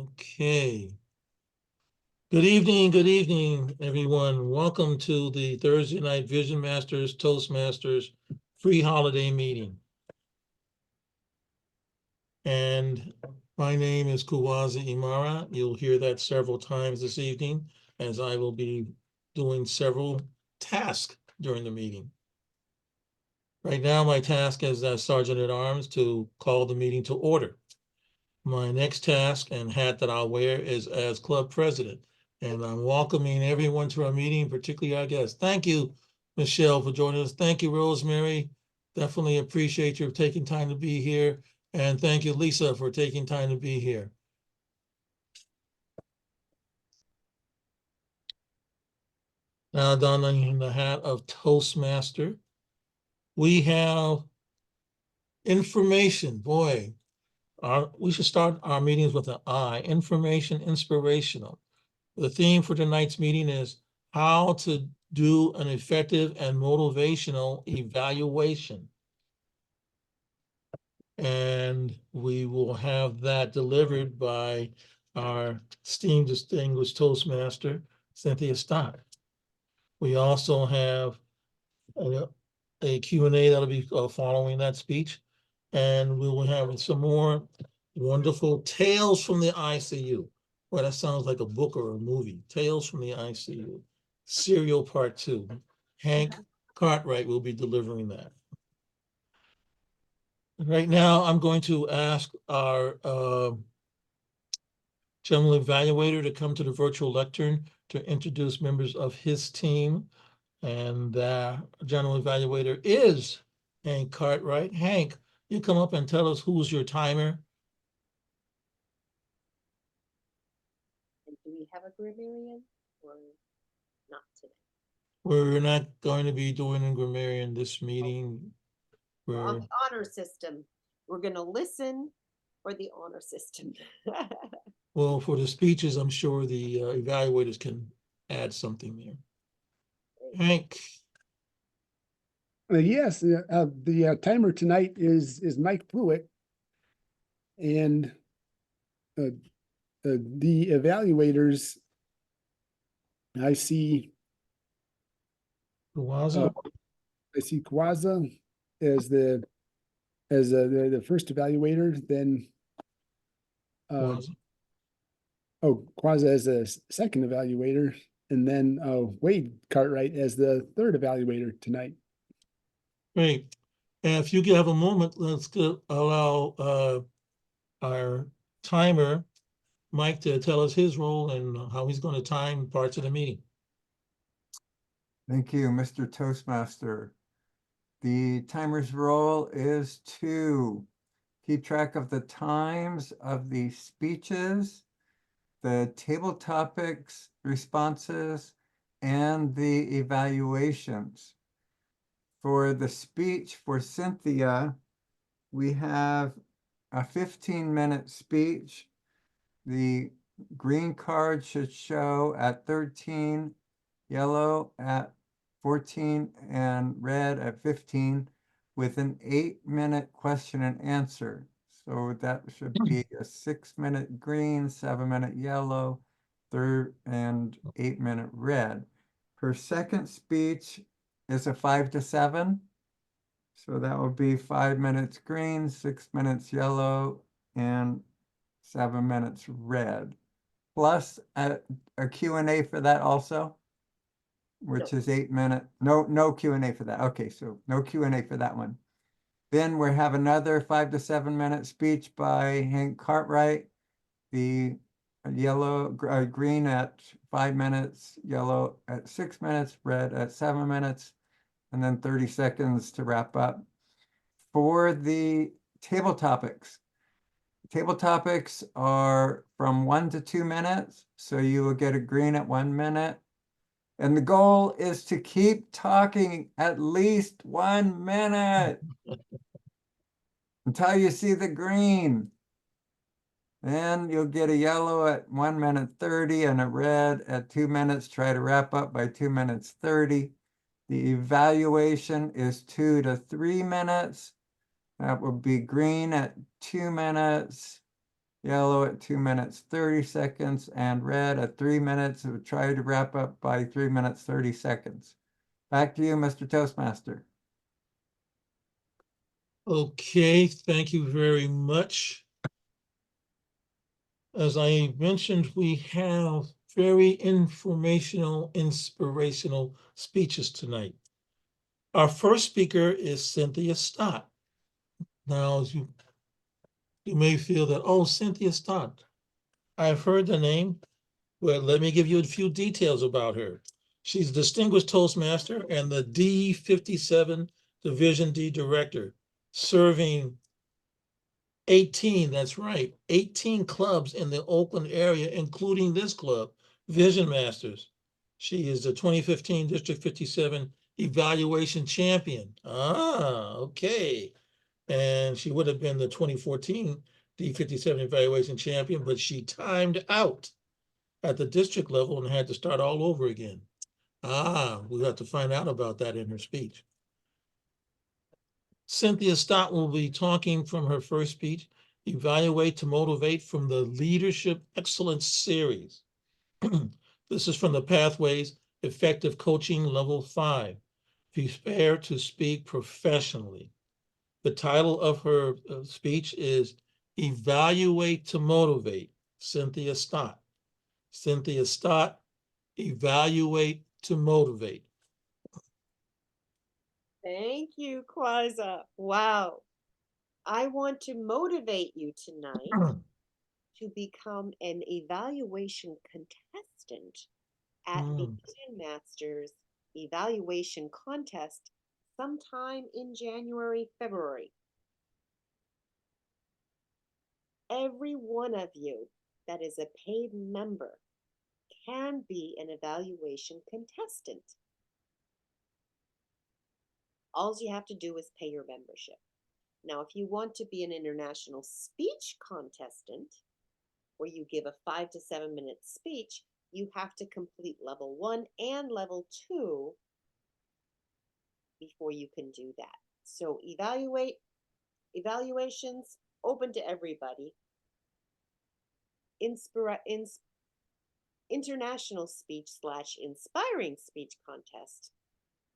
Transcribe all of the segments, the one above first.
Okay. Good evening, everyone. Welcome to the Thursday Night Vision Masters Toastmasters free holiday meeting. And my name is Kuwaza Imara. You'll hear that several times this evening, as I will be doing several tasks during the meeting. Right now, my task as Sergeant at Arms to call the meeting to order. My next task and hat that I'll wear is as club president. And I'm welcoming everyone to our meeting, particularly our guests. Thank you, Michelle, for joining us. Thank you, Rosemary. Definitely appreciate your taking time to be here. And thank you, Lisa, for taking time to be here. Now donning the hat of Toastmaster, we have information. Boy, we should start our meetings with an I, information, inspirational. The theme for tonight's meeting is how to do an effective and motivational evaluation. And we will have that delivered by our esteemed, distinguished Toastmaster, Cynthia Stott. We also have a Q&A that'll be following that speech. And we will have some more wonderful tales from the ICU. Well, that sounds like a book or a movie. Tales from the ICU. Serial Part 2. Hank Cartwright will be delivering that. Right now, I'm going to ask our general evaluator to come to the virtual lectern to introduce members of his team. And general evaluator is Hank Cartwright. Hank, you come up and tell us who's your timer. And do we have a grammarian or not today? We're not going to be doing a grammarian this meeting. We're on the honor system. We're going to listen for the honor system. Well, for the speeches, I'm sure the evaluators can add something there. Hank. Yes, the timer tonight is Mike Pruitt, and the evaluators. I see Kawaza. Kawaza as the first evaluator. Then Kawaza as the second evaluator, and then Wade Cartwright as the third evaluator tonight. Great. And if you could have a moment, let's allow our timer, Mike, to tell us his role and how he's going to time parts of the meeting. Thank you, Mr. Toastmaster. The timer's role is to keep track of the times of the speeches, the table topics, responses, and the evaluations. For the speech for Cynthia, we have a 15-minute speech. The green card should show at 13, yellow at 14, and red at 15, with an 8-minute question and answer. So that should be a 6-minute green, 7-minute yellow, and 8-minute red. Her second speech is a 5 to 7. So that would be 5 minutes green, 6 minutes yellow, and 7 minutes red. Plus a Q&A for that also, which is 8 minutes. No Q&A for that. Okay, so no Q&A for that one. Then we have another 5 to 7 minute speech by Hank Cartwright. The green at 5 minutes, yellow at 6 minutes, red at 7 minutes, and then 30 seconds to wrap up. For the table topics are from 1 to 2 minutes. So you will get a green at 1 minute. And the goal is to keep talking at least 1 minute until you see the green. Then you'll get a yellow at 1 minute 30 and a red at 2 minutes. Try to wrap up by 2 minutes 30. The evaluation is 2 to 3 minutes. That would be green at 2 minutes, yellow at 2 minutes 30 seconds, and red at 3 minutes. It would try to wrap up by 3 minutes 30 seconds. Back to you, Mr. Toastmaster. Okay, thank you very much. As I mentioned, we have very informational, inspirational speeches tonight. Our first speaker is Cynthia Stott. Now, as you may feel that, oh, Cynthia Stott, I've heard the name. Well, let me give you a few details about her. She's a distinguished Toastmaster and the D57 Division D Director, serving 18, that's right, 18 clubs in the Oakland area, including this club, Vision Masters. She is the 2015 District 57 Evaluation Champion. Ah, okay. And she would have been the 2014 D57 Evaluation Champion, but she timed out at the district level and had to start all over again. Ah, we'll have to find out about that in her speech. Cynthia Stott will be talking from her first speech, Evaluate to Motivate, from the Leadership Excellence Series. This is from the Pathways Effective Coaching Level 5, Prepare to Speak Professionally. The title of her speech is Evaluate to Motivate, Cynthia Stott. Cynthia Stott, Evaluate to Motivate. Thank you, Quaza. Wow. I want to motivate you tonight to become an evaluation contestant at the Vision Masters evaluation contest sometime in January, February. Every one of you that is a paid member can be an evaluation contestant. All you have to do is pay your membership. Now, if you want to be an international speech contestant, where you give a 5 to 7 minute speech, you have to complete level 1 and level 2 before you can do that. So evaluations open to everybody. International speech / inspiring speech contest,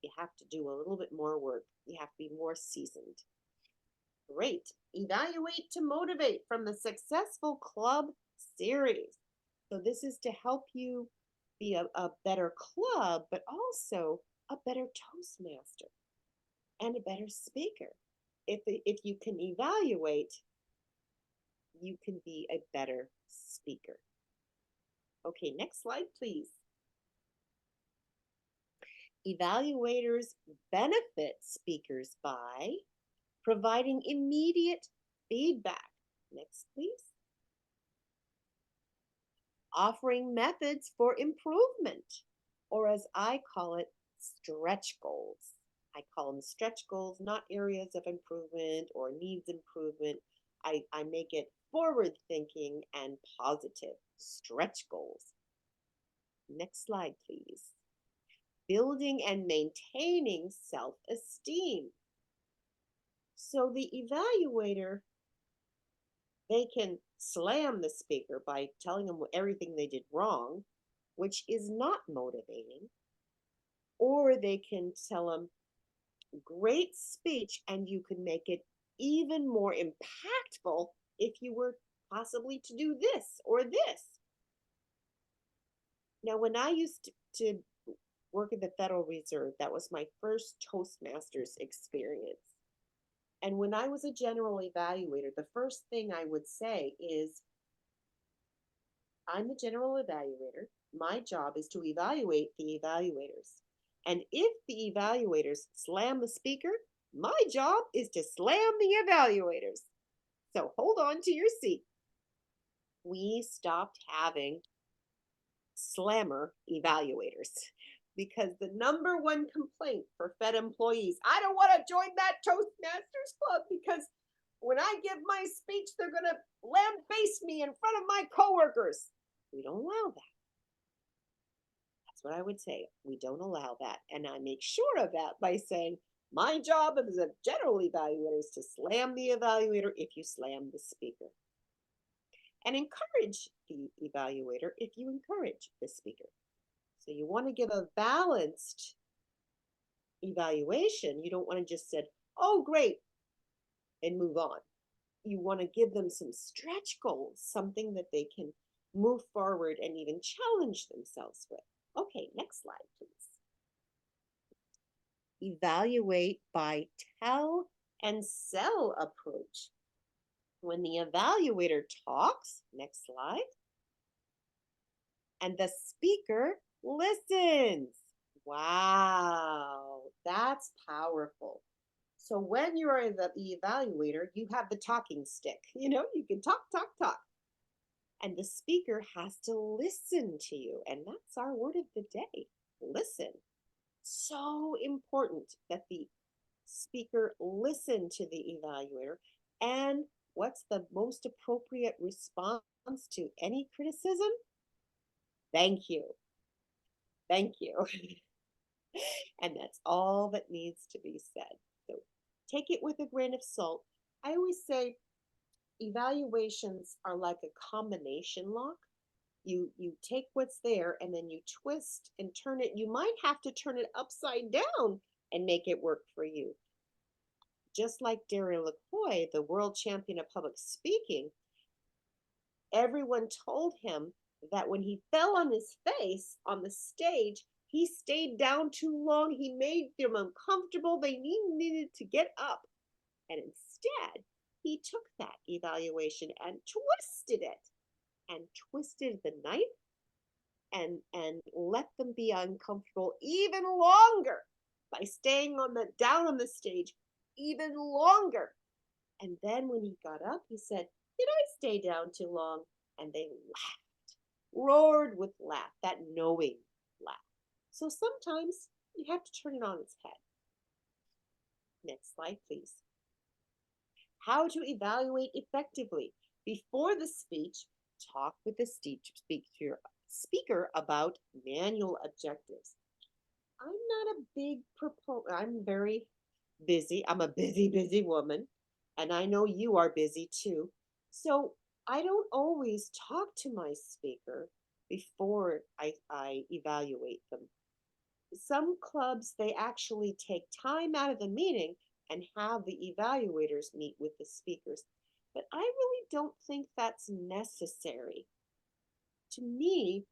you have to do a little bit more work. You have to be more seasoned. Great. Evaluate to Motivate from the Successful Club series. So this is to help you be a better club, but also a better Toastmaster and a better speaker. If you can evaluate, you can be a better speaker. Okay, next slide, please. Evaluators benefit speakers by providing immediate feedback. Next, please. Offering methods for improvement, or as I call it, stretch goals. I call them stretch goals, not areas of improvement or needs improvement. I make it forward thinking and positive stretch goals. Next slide, please. Building and maintaining self-esteem. So the evaluator, they can slam the speaker by telling them everything they did wrong, which is not motivating. Or they can tell them, great speech, and you can make it even more impactful if you were possibly to do this or this. Now, when I used to work at the Federal Reserve, that was my first Toastmasters experience. And when I was a general evaluator, the first thing I would say is, I'm the general evaluator. My job is to evaluate the evaluators. And if the evaluators slam the speaker, my job is to slam the evaluators. So hold on to your seat. We stopped having slammer evaluators because the #1 complaint for Fed employees, I don't want to join that Toastmasters club because when I give my speech, they're going to lambaste me in front of my coworkers. We don't allow that. That's what I would say. We don't allow that. And I make sure of that by saying, my job as a general evaluator is to slam the evaluator if you slam the speaker. and encourage the evaluator if you encourage the speaker. So you want to give a balanced evaluation. You don't want to just say, oh, great, and move on. You want to give them some stretch goals, something that they can move forward and even challenge themselves with. Okay, next slide, please. Evaluate by tell and sell approach. When the evaluator talks, next slide, and the speaker listens. Wow, that's powerful. So when you are the evaluator, you have the talking stick. You know, you can talk, talk, talk. And the speaker has to listen to you. And that's our word of the day, listen. So important that the speaker listen to the evaluator. And what's the most appropriate response to any criticism? Thank you. Thank you. And that's all that needs to be said. So take it with a grain of salt. I always say evaluations are like a combination lock. You take what's there and then you twist and turn it. You might have to turn it upside down and make it work for you. Just like Darren LaCroix, the world champion of public speaking, everyone told him that when he fell on his face on the stage, he stayed down too long. He made them uncomfortable. They needed to get up. And instead, he took that evaluation and twisted it, and twisted the knife and let them be uncomfortable even longer by staying down on the stage even longer. And then when he got up, he said, did I stay down too long? And they laughed, roared with laugh, that knowing laugh. So sometimes you have to turn it on its head. Next slide, please. How to evaluate effectively. Before the speech, talk with the speaker about manual objectives. I'm not a big proponent. I'm very busy. I'm a busy woman. And I know you are busy too. So I don't always talk to my speaker before I evaluate them. Some clubs, they actually take time out of the meeting and have the evaluators meet with the speakers. But I really don't think that's necessary. To me,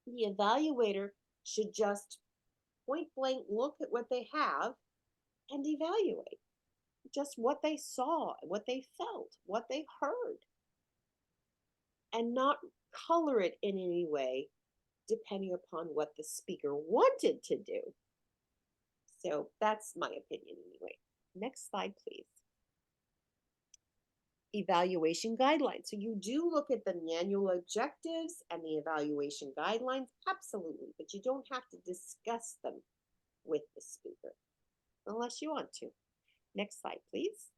the evaluator should just point blank look at what they have and evaluate. Just what they saw, what they felt, what they heard. And not color it in any way depending upon what the speaker wanted to do. So that's my opinion anyway. Next slide, please. Evaluation guidelines. So you do look at the manual objectives and the evaluation guidelines, absolutely, but you don't have to discuss them with the speaker unless you want to. Next slide, please.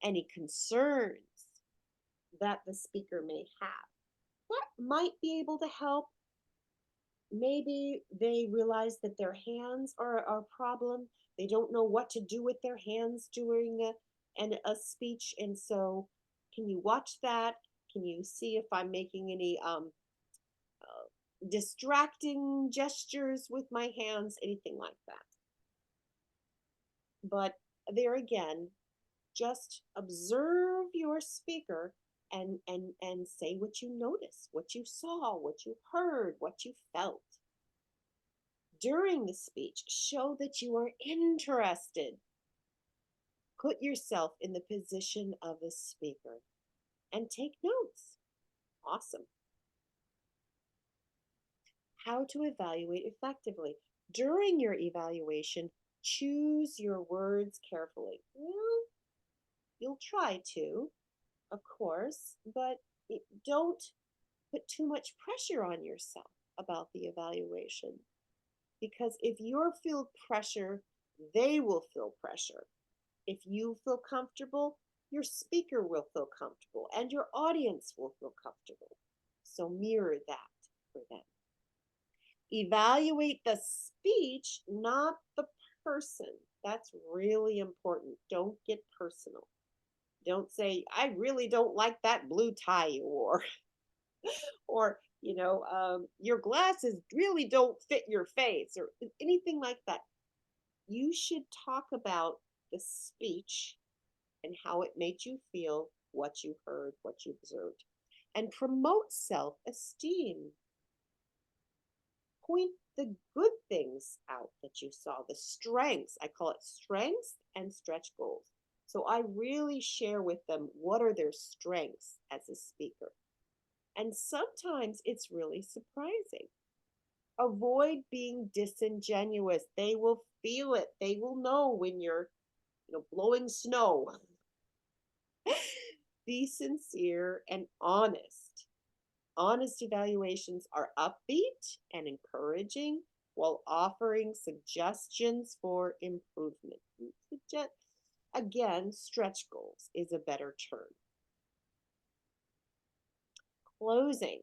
Any concerns that the speaker may have that might be able to help. Maybe they realize that their hands are a problem. They don't know what to do with their hands during a speech. And so can you watch that? Can you see if I'm making any distracting gestures with my hands, anything like that? But there again, just observe your speaker and say what you noticed, what you saw, what you heard, what you felt. During the speech, show that you are interested. Put yourself in the position of the speaker and take notes. Awesome. How to evaluate effectively. During your evaluation, choose your words carefully. Well, you'll try to, of course, but don't put too much pressure on yourself about the evaluation. Because if you feel pressure, they will feel pressure. If you feel comfortable, your speaker will feel comfortable and your audience will feel comfortable. So mirror that for them. Evaluate the speech, not the person. That's really important. Don't get personal. Don't say, I really don't like that blue tie you wore. Or, your glasses really don't fit your face, or anything like that. You should talk about the speech and how it made you feel, what you heard, what you observed, and promote self-esteem. Point the good things out that you saw, the strengths. I call it strengths and stretch goals. So I really share with them what are their strengths as a speaker. And sometimes it's really surprising. Avoid being disingenuous. They will feel it. They will know when you're, blowing snow. Be sincere and honest. Honest evaluations are upbeat and encouraging while offering suggestions for improvement. Again, stretch goals is a better term. Closing.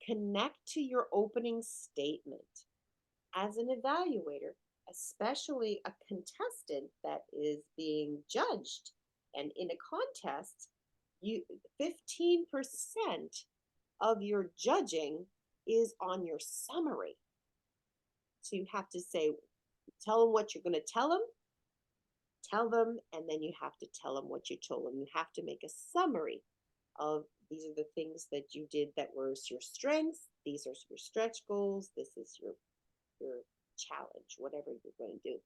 Connect to your opening statement. As an evaluator, especially a contestant that is being judged, and in a contest, 15% of your judging is on your summary. So you have to say, tell them what you're going to tell them, and then you have to tell them what you told them. You have to make a summary of, these are the things that you did that were your strengths, these are your stretch goals, this is your challenge, whatever you're going to do.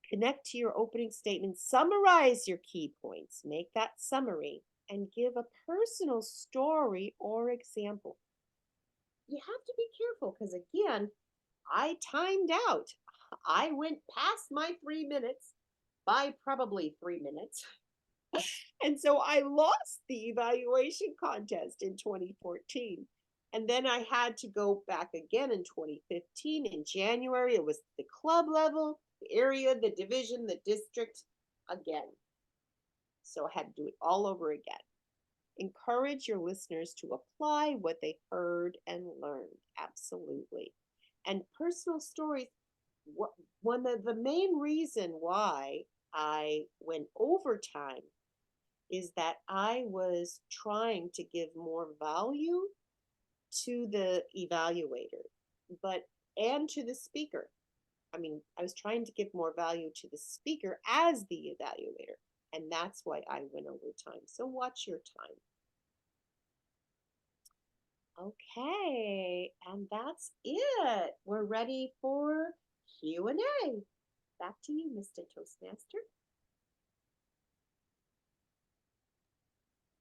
Connect to your opening statement, summarize your key points, make that summary, and give a personal story or example. You have to be careful because, again, I timed out. I went past my 3 minutes by probably 3 minutes. And so I lost the evaluation contest in 2014. And then I had to go back again in 2015 in January. It was the club level, the area, the division, the district again. So I had to do it all over again. Encourage your listeners to apply what they heard and learned. Absolutely. And personal stories. One of the main reason why I went overtime is that I was trying to give more value to the evaluator, and to the speaker. I mean, I was trying to give more value to the speaker as the evaluator, and that's why I went overtime. So watch your time. Okay, and that's it. We're ready for Q&A. Back to you, Mr. Toastmaster.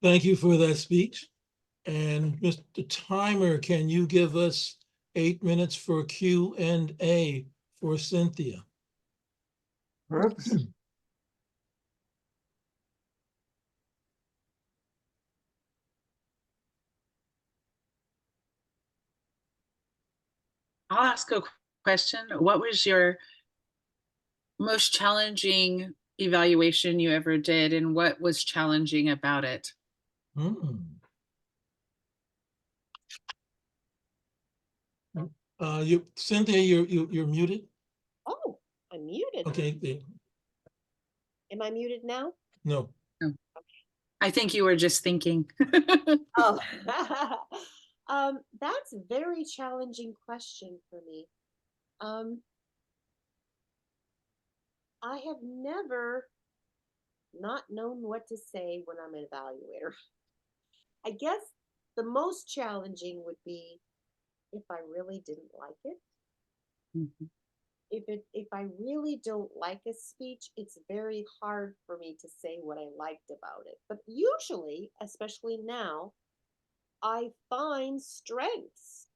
Thank you for that speech. And Mr. Timer, can you give us 8 minutes for Q&A for Cynthia? Oops. I'll ask a question. What was your most challenging evaluation you ever did, and what was challenging about it? Cynthia, you're muted. Oh, I'm muted. Okay. Am I muted now? No. Oh. I think you were just thinking. Oh, that's a very challenging question for me. I have never not known what to say when I'm an evaluator. I guess the most challenging would be if I really didn't like it. Mhm. If I really don't like a speech, it's very hard for me to say what I liked about it. But usually, especially now, I find strengths.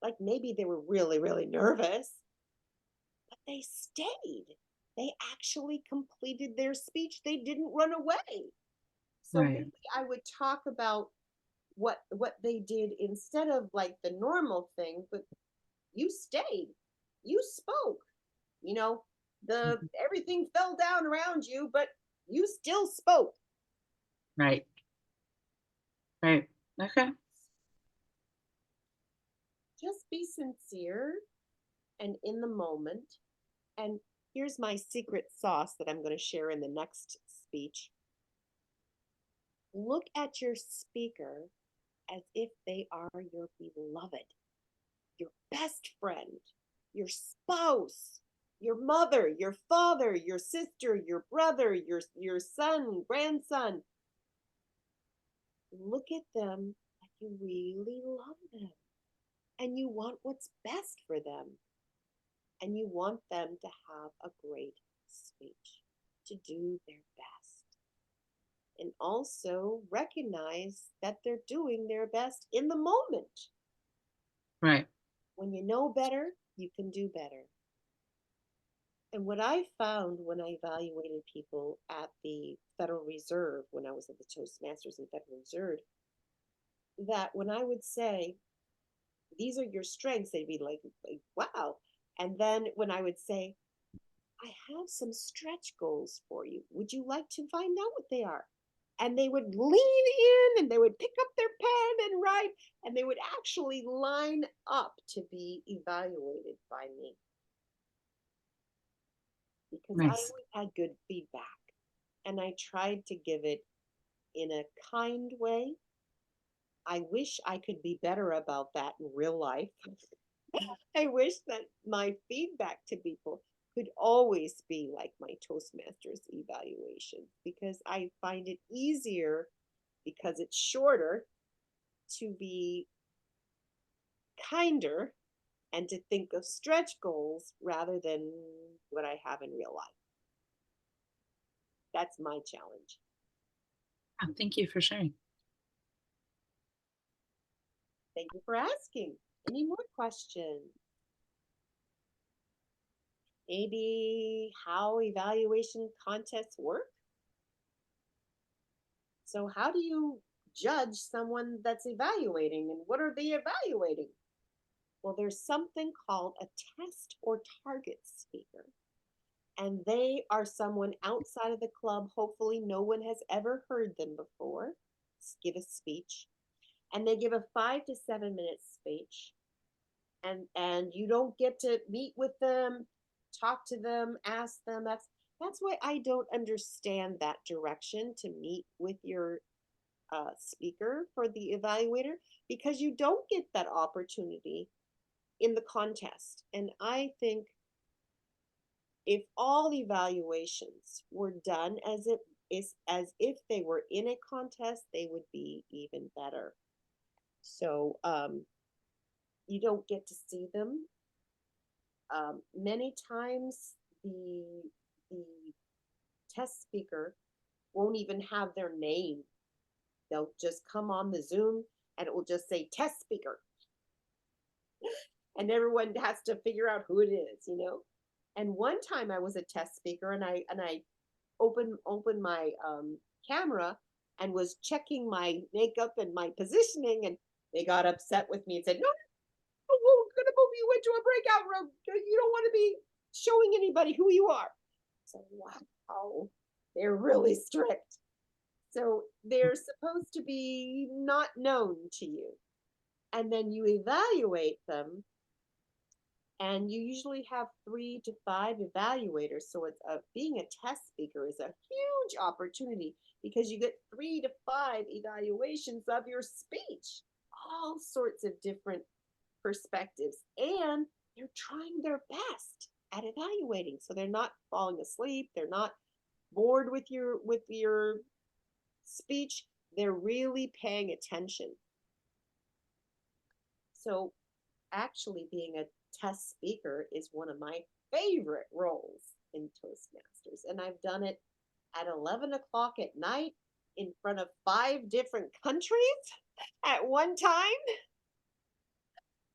Like maybe they were really, really nervous, but they stayed. They actually completed their speech. They didn't run away. So Right. maybe I would talk about what they did instead of like the normal thing, but you stayed. You spoke. Everything fell down around you, but you still spoke. Right. Right. Okay. Just be sincere and in the moment. And here's my secret sauce that I'm going to share in the next speech, look at your speaker as if they are your beloved, your best friend, your spouse, your mother, your father, your sister, your brother, your son, grandson. Look at them like you really love them and you want what's best for them. And you want them to have a great speech, to do their best. And also recognize that they're doing their best in the moment. Right. When you know better, you can do better. And what I found when I evaluated people at the Federal Reserve, when I was at the Toastmasters and Federal Reserve, that when I would say, these are your strengths, they'd be like wow. And then when I would say, I have some stretch goals for you. Would you like to find out what they are? And they would lean in and they would pick up their pen and write, and they would actually line up to be evaluated by me. Because I Nice. always had good feedback and I tried to give it in a kind way. I wish I could be better about that in real life. I wish that my feedback to people could always be like my Toastmasters evaluation, because I find it easier, because it's shorter, to be kinder and to think of stretch goals rather than what I have in real life. That's my challenge. Oh, thank you for sharing. Thank you for asking. Any more questions? Maybe how evaluation contests work? So how do you judge someone that's evaluating, and what are they evaluating? Well, there's something called a test or target speaker. And they are someone outside of the club. Hopefully no one has ever heard them before give a speech. And they give a 5 to 7 minute speech. And you don't get to meet with them, talk to them, ask them. That's why I don't understand that direction, to meet with your speaker for the evaluator, because you don't get that opportunity in the contest. And I think if all evaluations were done as if they were in a contest, they would be even better. So you don't get to see them. Many times the test speaker won't even have their name. They'll just come on the Zoom and it will just say test speaker. And everyone has to figure out who it is, you know? And one time I was a test speaker, and I opened my camera and was checking my makeup and my positioning, and they got upset with me and said, no, we're going to move you into a breakout room. You don't want to be showing anybody who you are. So, wow, they're really strict. So they're supposed to be not known to you. And then you evaluate them, and you usually have 3 to 5 evaluators. So it's being a test speaker is a huge opportunity, because you get 3 to 5 evaluations of your speech, all sorts of different perspectives, and they're trying their best at evaluating. So they're not falling asleep. They're not bored with your speech. They're really paying attention. So actually being a test speaker is one of my favorite roles in Toastmasters. And I've done it at 11 o'clock at night in front of 5 different countries at one time.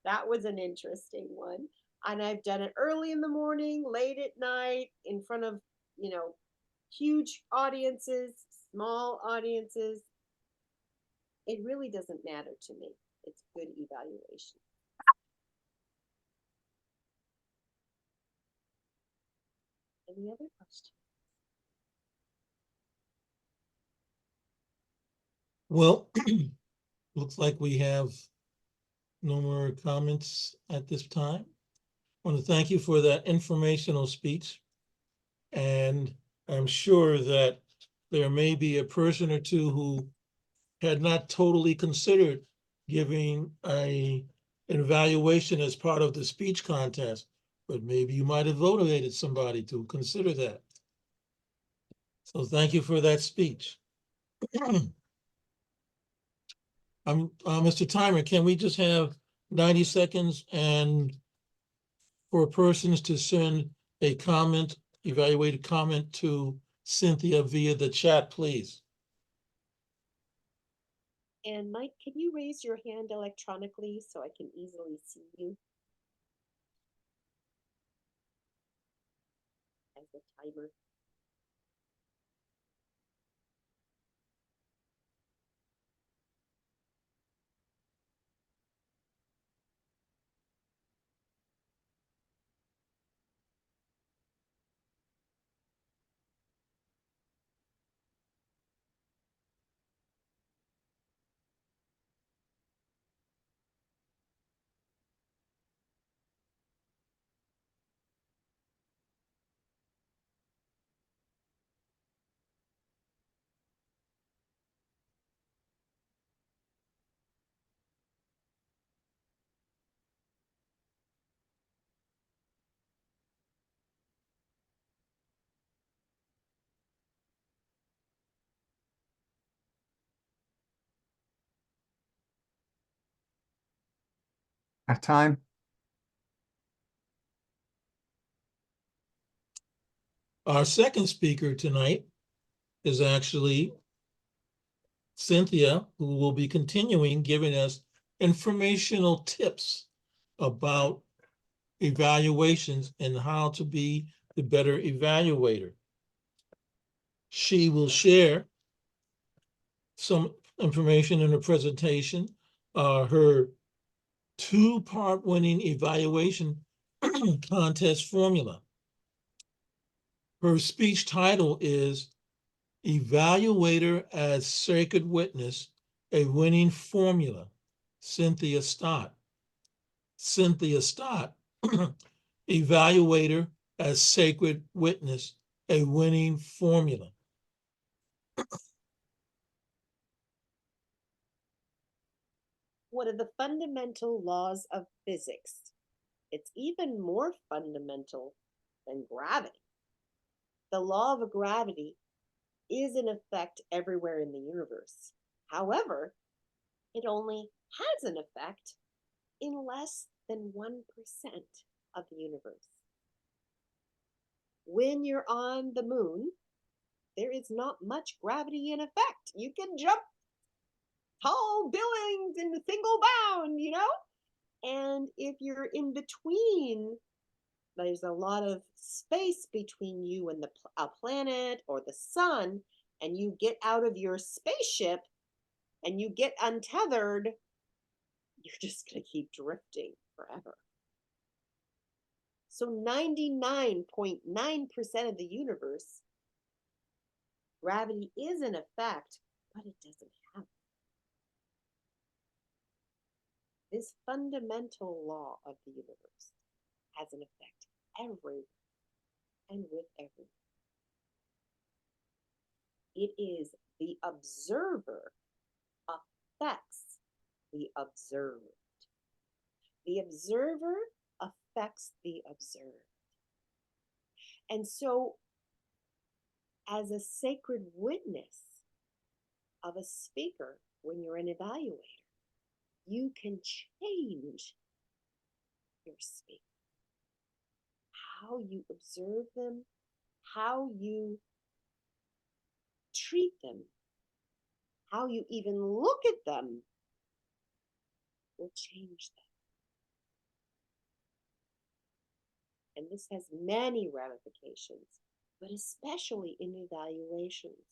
That was an interesting one. And I've done it early in the morning, late at night, in front of, huge audiences, small audiences. It really doesn't matter to me. It's good evaluation. Any other questions? Well, looks like we have no more comments at this time. I want to thank you for that informational speech. And I'm sure that there may be a person or two who had not totally considered giving an evaluation as part of the speech contest, but maybe you might have motivated somebody to consider that. So thank you for that speech. Mr. Timer, can we just have 90 seconds and for persons to send a comment, evaluated comment to Cynthia via the chat, please? And Mike, can you raise your hand electronically so I can easily see you as the timer? Time. Our second speaker tonight is actually Cynthia, who will be continuing giving us informational tips about evaluations and how to be the better evaluator. She will share some information in her presentation, her two-part winning evaluation contest formula. Her speech title is Evaluator as Sacred Witness, a Winning Formula, Cynthia Stott. Cynthia Stott, Evaluator as Sacred Witness, a Winning Formula. One of the fundamental laws of physics. It's even more fundamental than gravity. The law of gravity is in effect everywhere in the universe. However, it only has an effect in less than 1% of the universe. When you're on the moon, there is not much gravity in effect. You can jump tall buildings in a single bound, you know? And if you're in between, there's a lot of space between you and a planet or the sun, and you get out of your spaceship and you get untethered, you're just going to keep drifting forever. So 99.9% of the universe, gravity is in effect, but it doesn't have it. This fundamental law of the universe has an effect everywhere and with everyone. It is the observer affects the observed. The observer affects the observed. And so, as a sacred witness of a speaker, when you're an evaluator, you can change your speaker. How you observe them, how you treat them, how you even look at them will change them. And this has many ramifications, but especially in evaluations.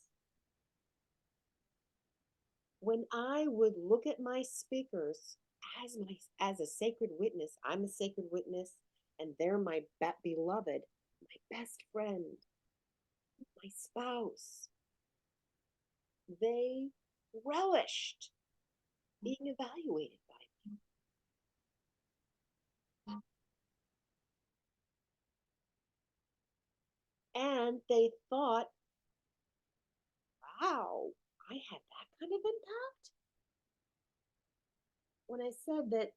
When I would look at my speakers as a sacred witness, I'm a sacred witness, and they're my beloved, my best friend, my spouse. They relished being evaluated by me. And they thought wow, I had that kind of impact? When I said that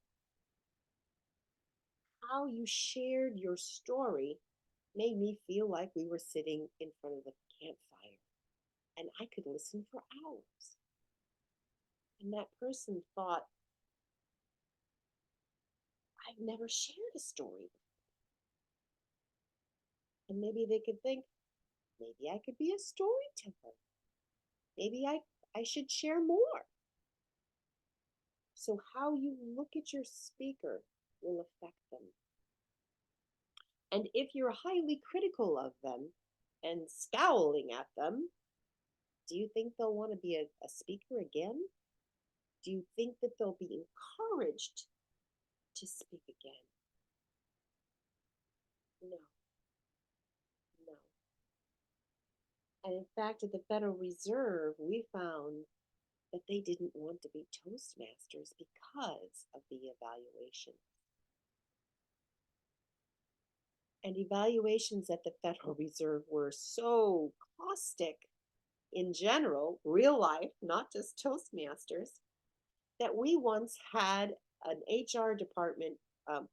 how you shared your story made me feel like we were sitting in front of the campfire and I could listen for hours. And that person thought, I've never shared a story before. And maybe they could think, maybe I could be a storyteller. Maybe I should share more. So how you look at your speaker will affect them. And if you're highly critical of them and scowling at them, do you think they'll want to be a speaker again? Do you think that they'll be encouraged to speak again? No, no. And in fact, at the Federal Reserve, we found that they didn't want to be Toastmasters because of the evaluation. And evaluations at the Federal Reserve were so caustic in general, real life, not just Toastmasters, that we once had an HR department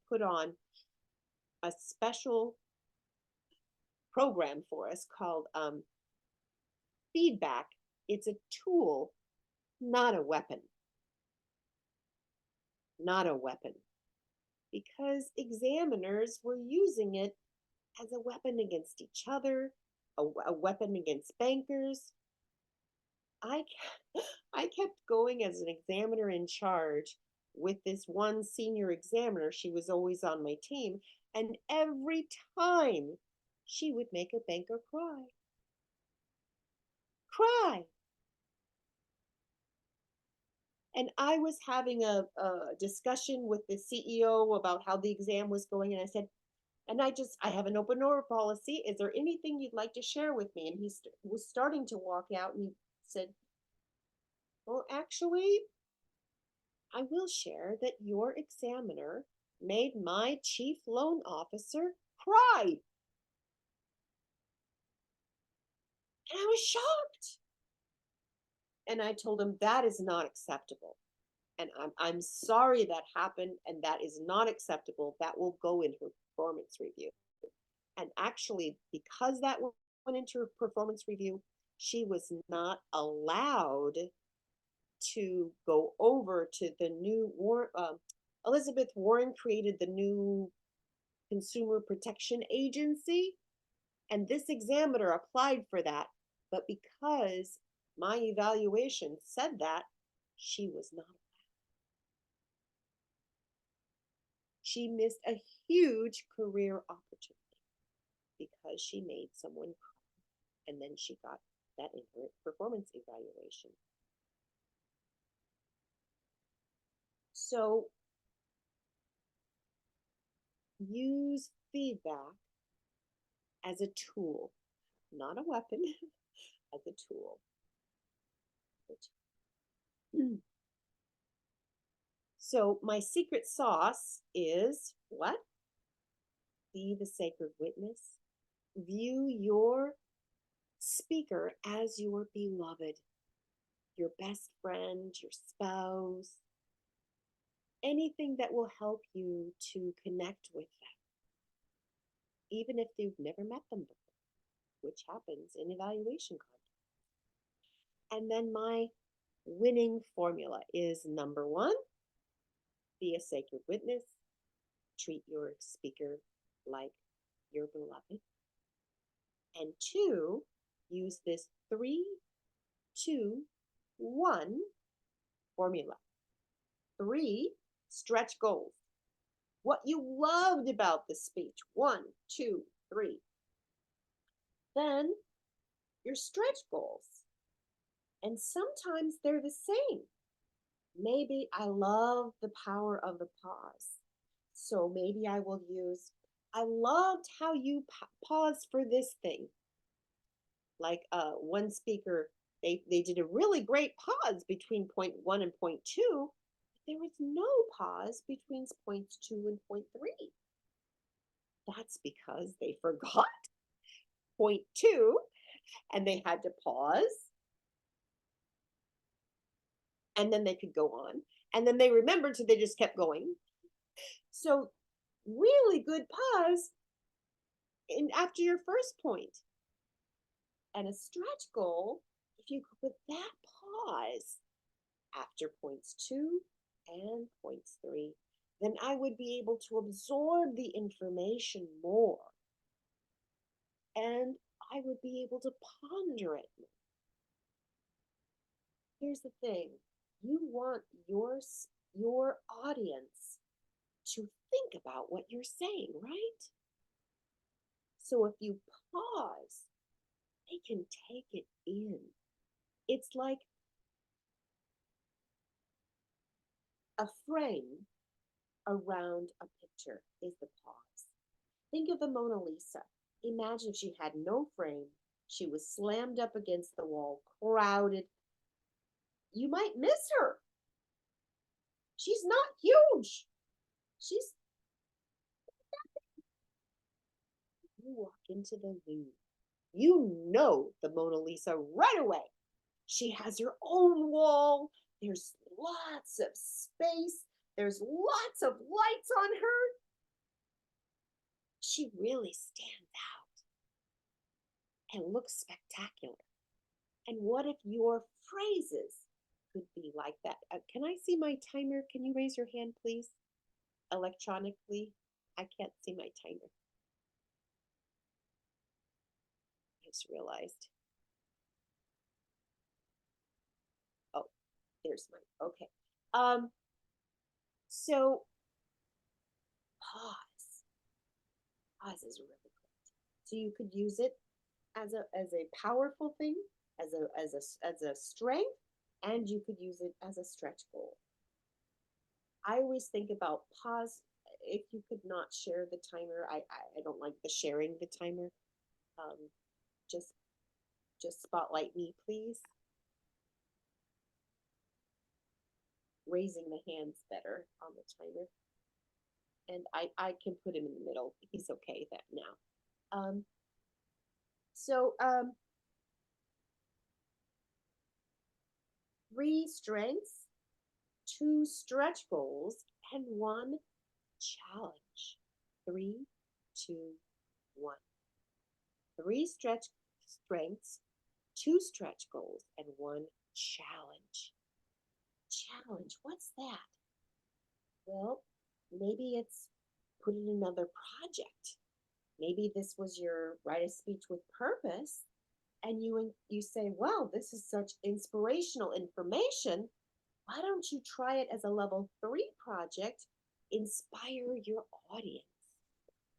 put on a special program for us called feedback. It's a tool, not a weapon. Not a weapon. Because examiners were using it as a weapon against each other, a weapon against bankers. I kept going as an examiner in charge with this one senior examiner. She was always on my team. And every time she would make a banker cry. Cry. And I was having a discussion with the CEO about how the exam was going. And I said, I have an open door policy. Is there anything you'd like to share with me? And he was starting to walk out and he said, well, actually, I will share that your examiner made my chief loan officer cry. And I was shocked. And I told him that is not acceptable. And I'm sorry that happened, and that is not acceptable. That will go into her performance review. And actually, because that went into her performance review, she was not allowed to go over to the new Elizabeth Warren created the new Consumer Protection Agency, and this examiner applied for that, but because my evaluation said that, she was not. She missed a huge career opportunity because she made someone cry, and then she got that in her performance evaluation. So use feedback as a tool, not a weapon, as a tool. So my secret sauce is what? Be the sacred witness. View your speaker as your beloved, your best friend, your spouse, anything that will help you to connect with them, even if you've never met them before, which happens in evaluation contests. And then my winning formula is number 1, be a sacred witness. Treat your speaker like your beloved. And 2, use this 3, 2, 1 formula. 3, stretch goals. What you loved about the speech. 1, 2, 3. Then your stretch goals. And sometimes they're the same. Maybe I love the power of the pause. So maybe I will use, I loved how you paused for this thing. Like one speaker, they did a really great pause between point 1 and point 2. But there was no pause between points 2 and point 3. That's because they forgot point 2 and they had to pause and then they could go on. And then they remembered, so they just kept going. So really good pause after your first point. And a stretch goal, if you could put that pause after points 2 and points 3, then I would be able to absorb the information more. And I would be able to ponder it more. Here's the thing. You want your audience to think about what you're saying, right? So if you pause, they can take it in. It's like a frame around a picture is the pause. Think of the Mona Lisa. Imagine if she had no frame. She was slammed up against the wall, crowded. You might miss her. She's not huge. You walk into the Louvre. You know the Mona Lisa right away. She has her own wall. There's lots of space. There's lots of lights on her. She really stands out and looks spectacular. And what if your phrases could be like that? Can I see my timer? Can you raise your hand, please? Electronically? I can't see my timer. I just realized. Oh, there's mine. Okay. So pause. Pause is really good. So you could use it as a powerful thing, as a strength, and you could use it as a stretch goal. I always think about pause. If you could not share the timer, I don't like the sharing the timer. Just spotlight me, please. Raising the hands better on the timer. And I can put him in the middle. He's okay that now. So 3 strengths, 2 stretch goals, and 1 challenge. 3, 2, 1. 3 strengths, 2 stretch goals, and 1 challenge. Challenge, what's that? Well, maybe it's put in another project. Maybe this was your write a speech with purpose, and you say, wow, this is such inspirational information. Why don't you try it as a level 3 project? Inspire your audience.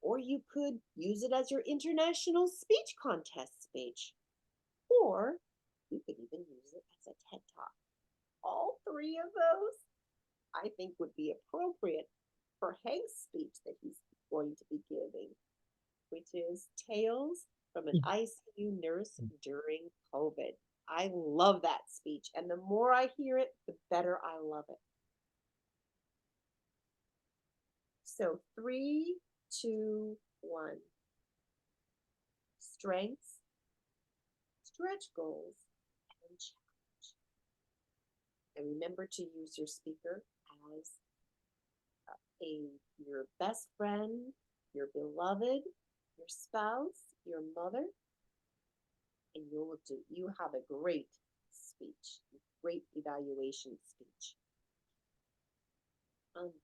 Or you could use it as your international speech contest speech. Or you could even use it as a TED Talk. All 3 of those, I think, would be appropriate for Hank's speech that he's going to be giving, which is Tales from an ICU Nurse During COVID. I love that speech, and the more I hear it, the better I love it. So 3, 2, 1. Strengths, stretch goals, and challenge. And remember to use your speaker as your best friend, your beloved, your spouse, your mother, and you have a great speech, great evaluation speech.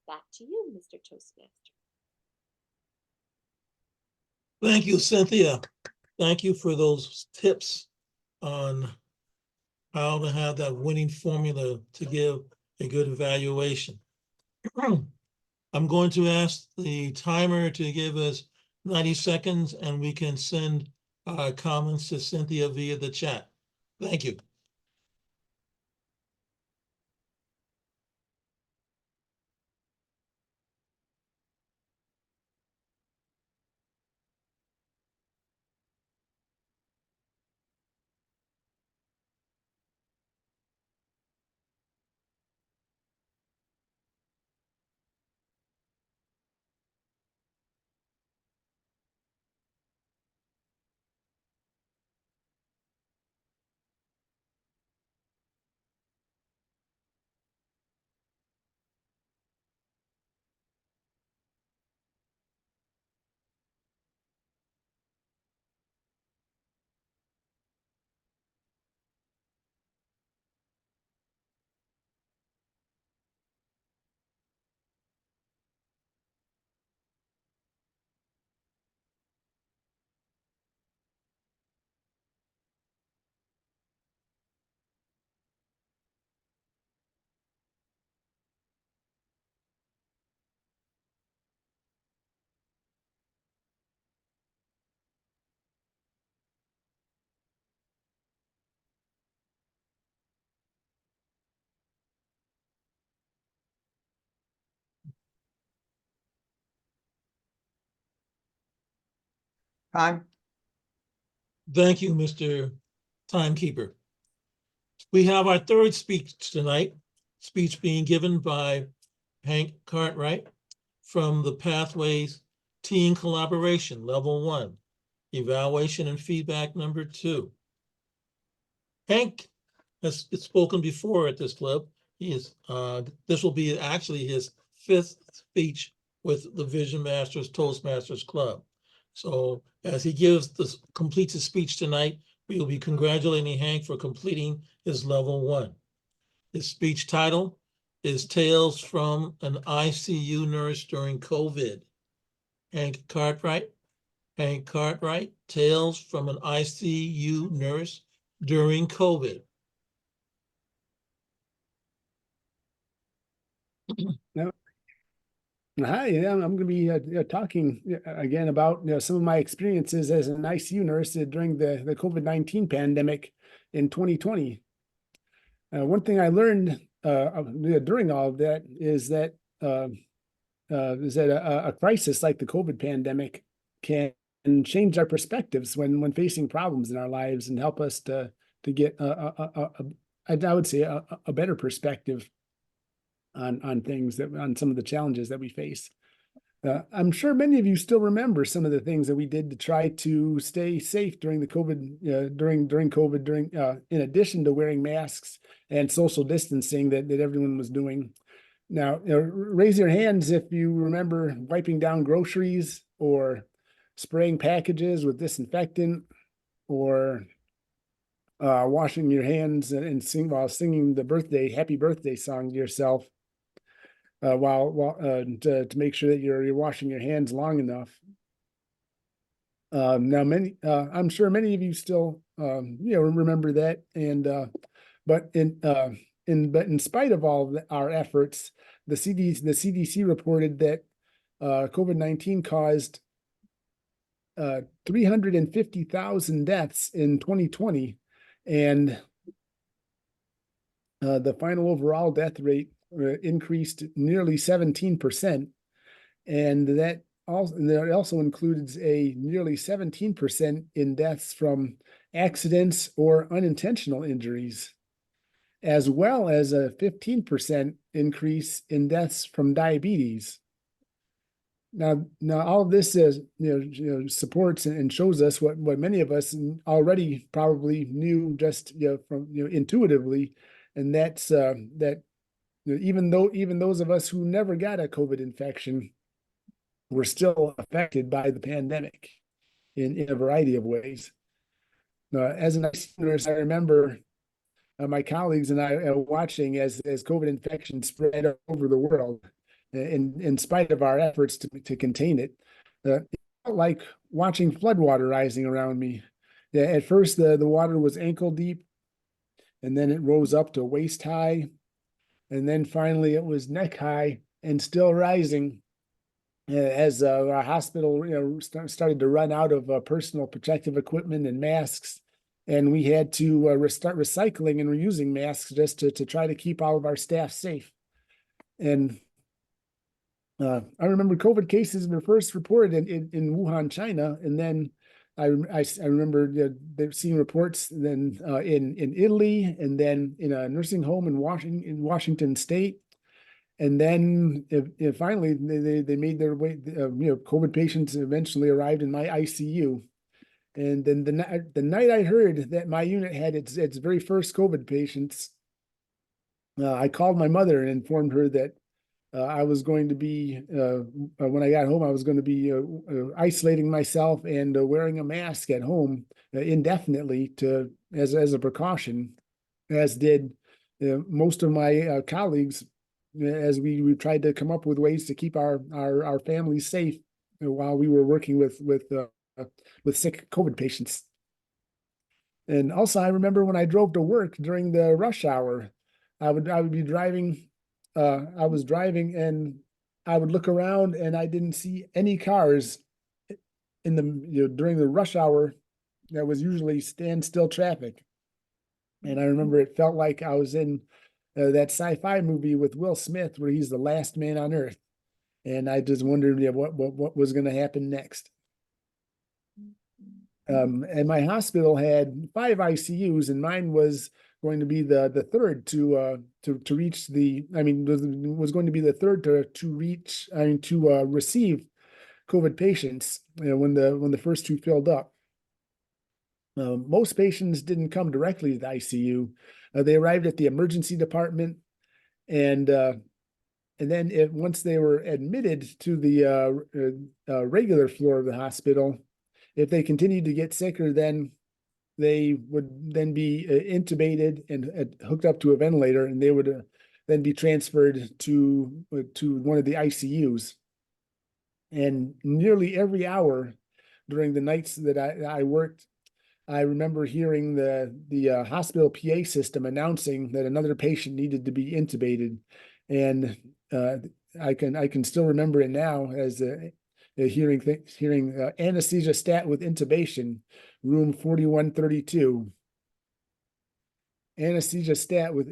Back to you, Mr. Toastmaster. Thank you, Cynthia. Thank you for those tips on how to have that winning formula to give a good evaluation. I'm going to ask the timer to give us 90 seconds and we can send comments to Cynthia via the chat. Thank you. Time. Thank you, Mr. Timekeeper. We have our third speech tonight, speech being given by Hank Cartwright from the Pathways Team Collaboration, Level 1, Evaluation and Feedback number 2. Hank has spoken before at this club. This will be actually his 5th speech with the Vision Masters Toastmasters Club. So as he completes his speech tonight, we will be congratulating Hank for completing his level 1. His speech title is Tales from an ICU Nurse During COVID. Hank Cartwright, Tales from an ICU Nurse During COVID. Hi, I'm going to be talking again about some of my experiences as an ICU nurse during the COVID-19 pandemic in 2020. One thing I learned during all of that is that a crisis like the COVID pandemic can change our perspectives when facing problems in our lives and help us to get I would say a better perspective on things on some of the challenges that we face. I'm sure many of you still remember some of the things that we did to try to stay safe during the COVID, during COVID, in addition to wearing masks and social distancing that everyone was doing. Now, raise your hands if you remember wiping down groceries or spraying packages with disinfectant or washing your hands and while singing the happy birthday song to yourself. To make sure that you're washing your hands long enough. Now, I'm sure many of you still, remember that. And but in spite of all of our efforts, the CDC reported that COVID-19 caused 350,000 deaths in 2020, and the final overall death rate increased nearly 17%, and that also includes a nearly 17% in deaths from accidents or unintentional injuries, as well as a 15% increase in deaths from diabetes. Now all of this is supports and shows us what many of us already probably knew just from intuitively, and that's that. Even those of us who never got a COVID infection were still affected by the pandemic in a variety of ways. As an ICU nurse, I remember my colleagues and I watching as COVID infection spread over the world. In spite of our efforts to contain it, it felt like watching floodwater rising around me. At first, the water was ankle deep, and then it rose up to waist high. And then finally it was neck high and still rising as our hospital started to run out of personal protective equipment and masks. And we had to start recycling and reusing masks just to try to keep all of our staff safe. And I remember COVID cases were first reported in Wuhan, China. And then I remember seeing reports then in Italy, and then in a nursing home in Washington State, and then finally they made their way. COVID patients eventually arrived in my ICU, and then the night I heard that my unit had its very first COVID patients, I called my mother and informed her that I was going to be, when I got home, I was going to be isolating myself and wearing a mask at home indefinitely as a precaution, as did most of my colleagues, as we tried to come up with ways to keep our families safe while we were working with sick COVID patients. And also, I remember when I drove to work during the rush hour, I would be driving. I was driving and I would look around and I didn't see any cars in during the rush hour. That was usually standstill traffic. And I remember it felt like I was in that sci-fi movie with Will Smith where he's the last man on earth. And I just wondered what was going to happen next. And my hospital had 5 ICUs, and mine was going to be the third to reach the. I mean, was going to be the third to reach. I mean, to receive COVID patients. When the first 2 filled up. Most patients didn't come directly to the ICU. They arrived at the emergency department, and then once they were admitted to the regular floor of the hospital, if they continued to get sicker, then they would then be intubated and hooked up to a ventilator, and they would then be transferred to one of the ICUs. And nearly every hour during the nights that I worked, I remember hearing the hospital PA system announcing that another patient needed to be intubated, and I can still remember it now as hearing anesthesia stat with intubation, room 4132. Anesthesia stat with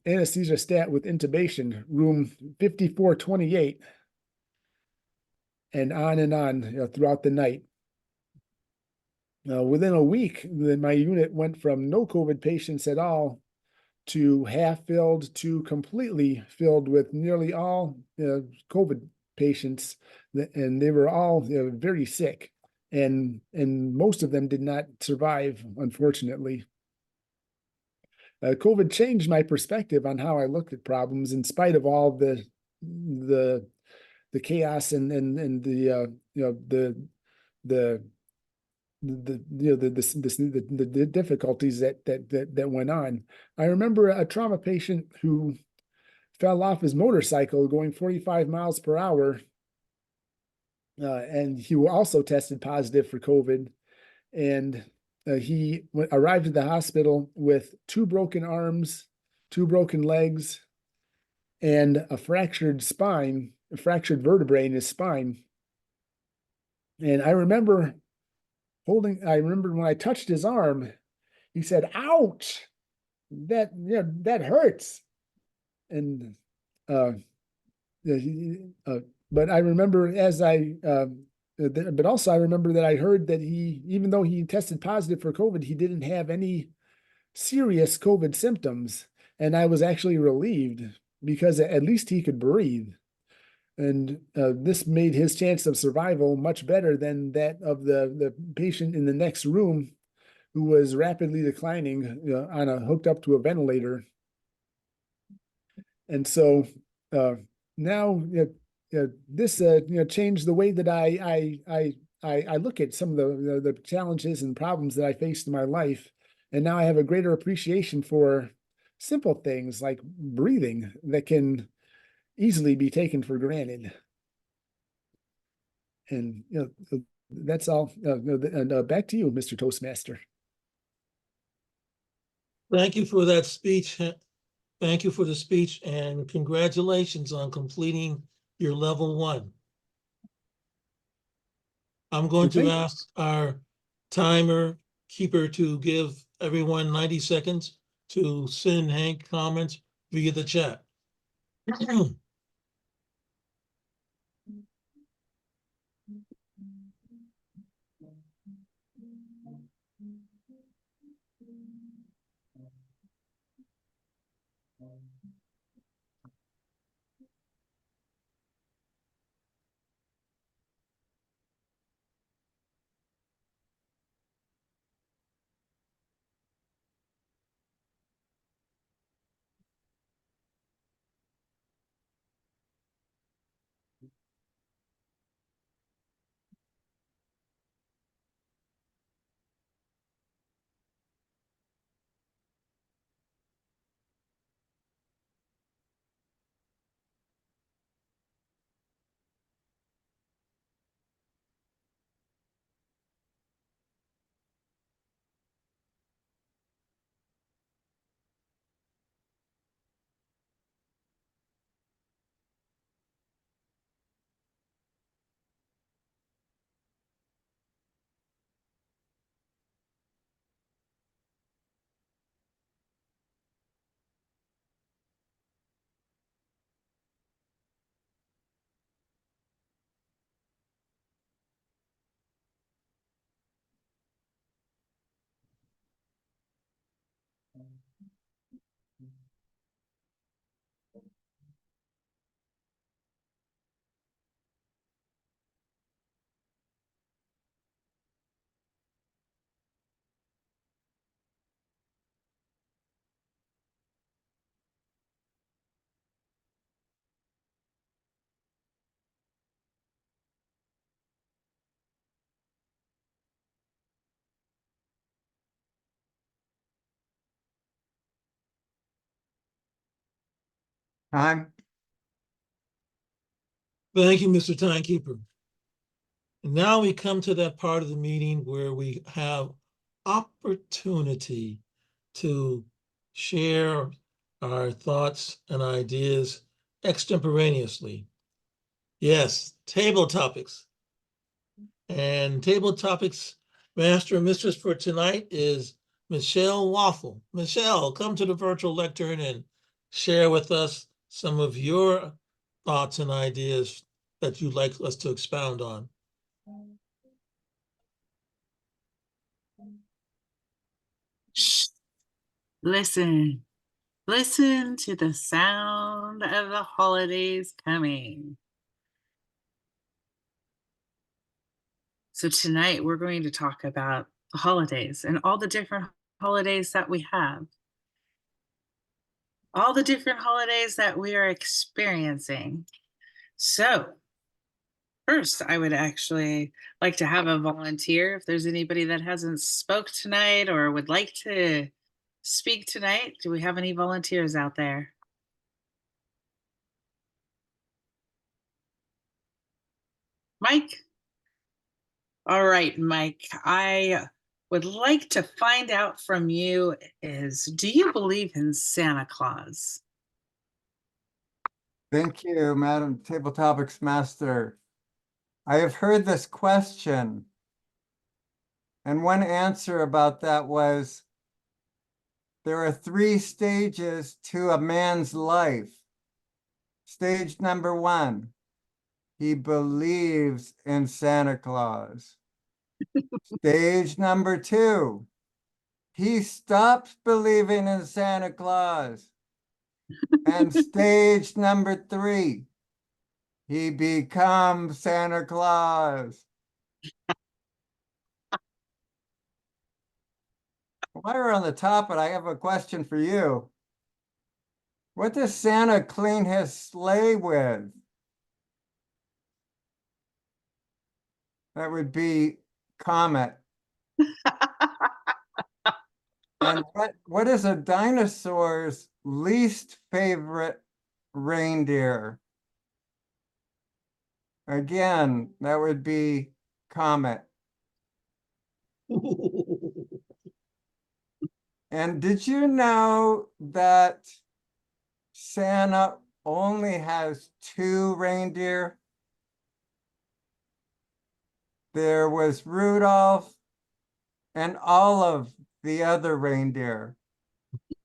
intubation, room 5428, and on throughout the night. Within a week, my unit went from no COVID patients at all to half filled to completely filled with nearly all COVID patients, and they were all very sick, and most of them did not survive, unfortunately. COVID changed my perspective on how I looked at problems, in spite of all the chaos and the difficulties that went on. I remember a trauma patient who fell off his motorcycle going 45 miles per hour, and he also tested positive for COVID. And he arrived at the hospital with 2 broken arms, 2 broken legs, and a fractured spine, a fractured vertebrae in his spine. And I remember when I touched his arm, he said, "Ouch, that hurts." And but I remember but also I remember that I heard that even though he tested positive for COVID, he didn't have any serious COVID symptoms. And I was actually relieved, because at least he could breathe. And this made his chance of survival much better than that of the patient in the next room, who was rapidly declining, hooked up to a ventilator. And so now this changed the way that I look at some of the challenges and problems that I faced in my life. And now I have a greater appreciation for simple things like breathing that can easily be taken for granted. And that's all. And back to you, Mr. Toastmaster. Thank you for that speech. Thank you for the speech, and congratulations on completing your level 1. I'm going to ask our timer keeper to give everyone 90 seconds to send Hank comments via the chat. Time. Thank you, Mr. Timekeeper. And now we come to that part of the meeting where we have opportunity to share our thoughts and ideas extemporaneously. Yes, table topics. And table topics master and mistress for tonight is Michelle Waffle. Michelle, come to the virtual lectern and share with us some of your thoughts and ideas that you'd like us to expound on. Shh. Listen. Listen to the sound of the holidays coming. So tonight we're going to talk about the holidays and all the different holidays that we have. All the different holidays that we are experiencing. So first, I would actually like to have a volunteer. If there's anybody that hasn't spoke tonight or would like to speak tonight, do we have any volunteers out there? Mike? All right, Mike, I would like to find out from you is, do you believe in Santa Claus? Thank you, Madam Table Topics Master. I have heard this question. And one answer about that was, there are 3 stages to a man's life. Stage number 1, he believes in Santa Claus. Stage number 2, he stops believing in Santa Claus. And stage number 3, he becomes Santa Claus. While we're on the topic, I have a question for you. What does Santa clean his sleigh with? That would be Comet. And what is a dinosaur's least favorite reindeer? Again, that would be Comet. And did you know that Santa only has 2 reindeer? There was Rudolph and all of the other reindeer.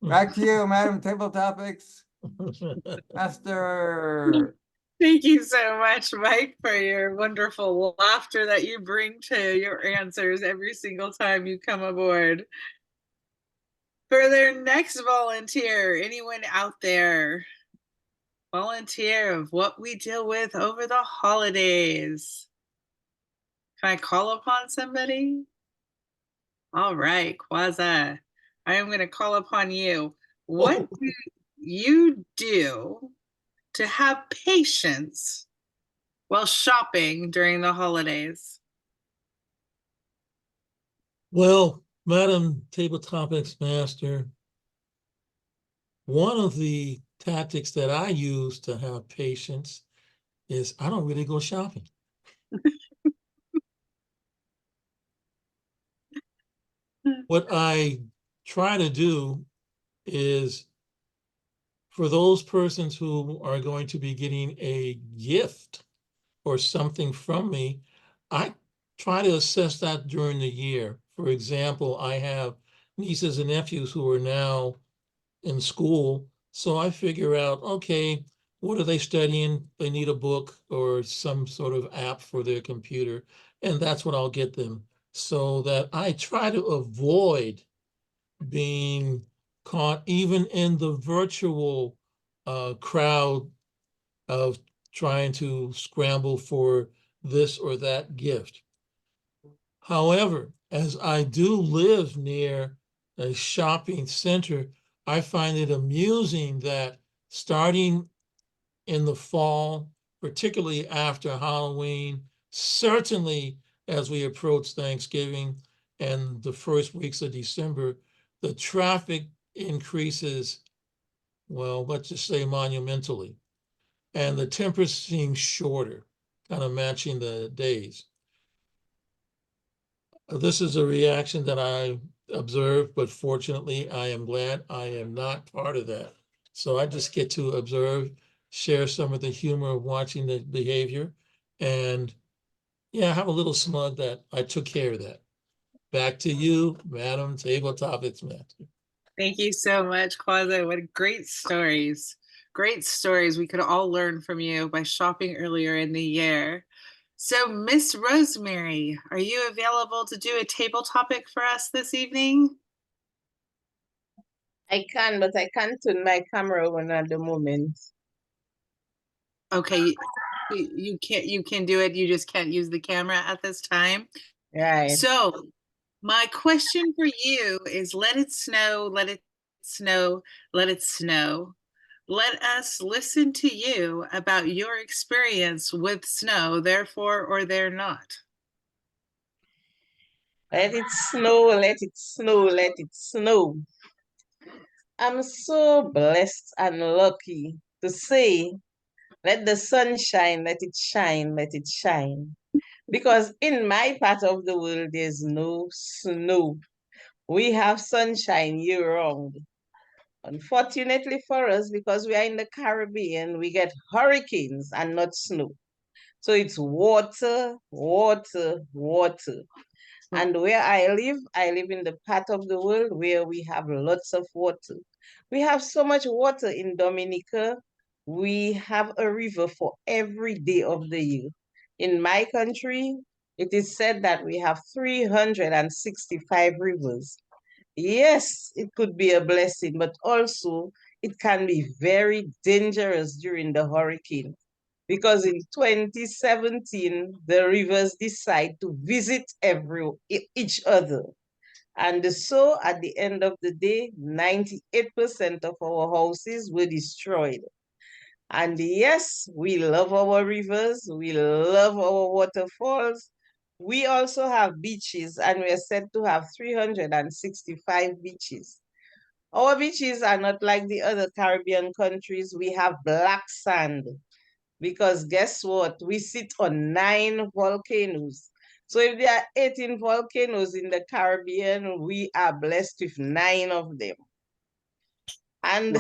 Back to you, Madam Table Topics Master. Thank you so much, Mike, for your wonderful laughter that you bring to your answers every single time you come aboard. For their next volunteer, anyone out there? Volunteer of what we deal with over the holidays. Can I call upon somebody? All right, Quaza, I am going to call upon you. What do you do to have patience while shopping during the holidays? Well, Madam Table Topics Master, one of the tactics that I use to have patience is I don't really go shopping. What I try to do is for those persons who are going to be getting a gift or something from me, I try to assess that during the year. For example, I have nieces and nephews who are now in school, so I figure out, okay, what are they studying? They need a book or some sort of app for their computer, and that's what I'll get them. So that I try to avoid being caught even in the virtual crowd of trying to scramble for this or that gift. However, as I do live near a shopping center, I find it amusing that starting in the fall, particularly after Halloween, certainly as we approach Thanksgiving and the first weeks of December, the traffic increases well, let's just say monumentally. And the tempers seem shorter, kind of matching the days. This is a reaction that I observed, but fortunately, I am glad I am not part of that. So I just get to observe, share some of the humor of watching the behavior, and yeah, have a little smug that I took care of that. Back to you, Madam Table Topics Master. Thank you so much, Kwaza. What great stories. Great stories we could all learn from you by shopping earlier in the year. So, Miss Rosemary, are you available to do a table topic for us this evening? I can, but I can't turn my camera on at the moment. Okay, you can do it. You just can't use the camera at this time. Right. So, my question for you is let it snow, let it snow, let it snow. Let us listen to you about your experience with snow, therefore or there not. Let it snow, let it snow, let it snow. I'm so blessed and lucky to say, let the sun shine, let it shine, let it shine. Because in my part of the world, there's no snow. We have sunshine year round. Unfortunately for us, because we are in the Caribbean, we get hurricanes and not snow. So it's water, water, water. And where I live in the part of the world where we have lots of water. We have so much water in Dominica. We have a river for every day of the year. In my country, it is said that we have 365 rivers. Yes, it could be a blessing, but also it can be very dangerous during the hurricane. Because in 2017, the rivers decide to visit each other. And so at the end of the day, 98% of our houses were destroyed. And yes, we love our rivers, we love our waterfalls. We also have beaches, and we are said to have 365 beaches. Our beaches are not like the other Caribbean countries. We have black sand because guess what? We sit on 9 volcanoes. So if there are 18 volcanoes in the Caribbean, we are blessed with 9 of them. And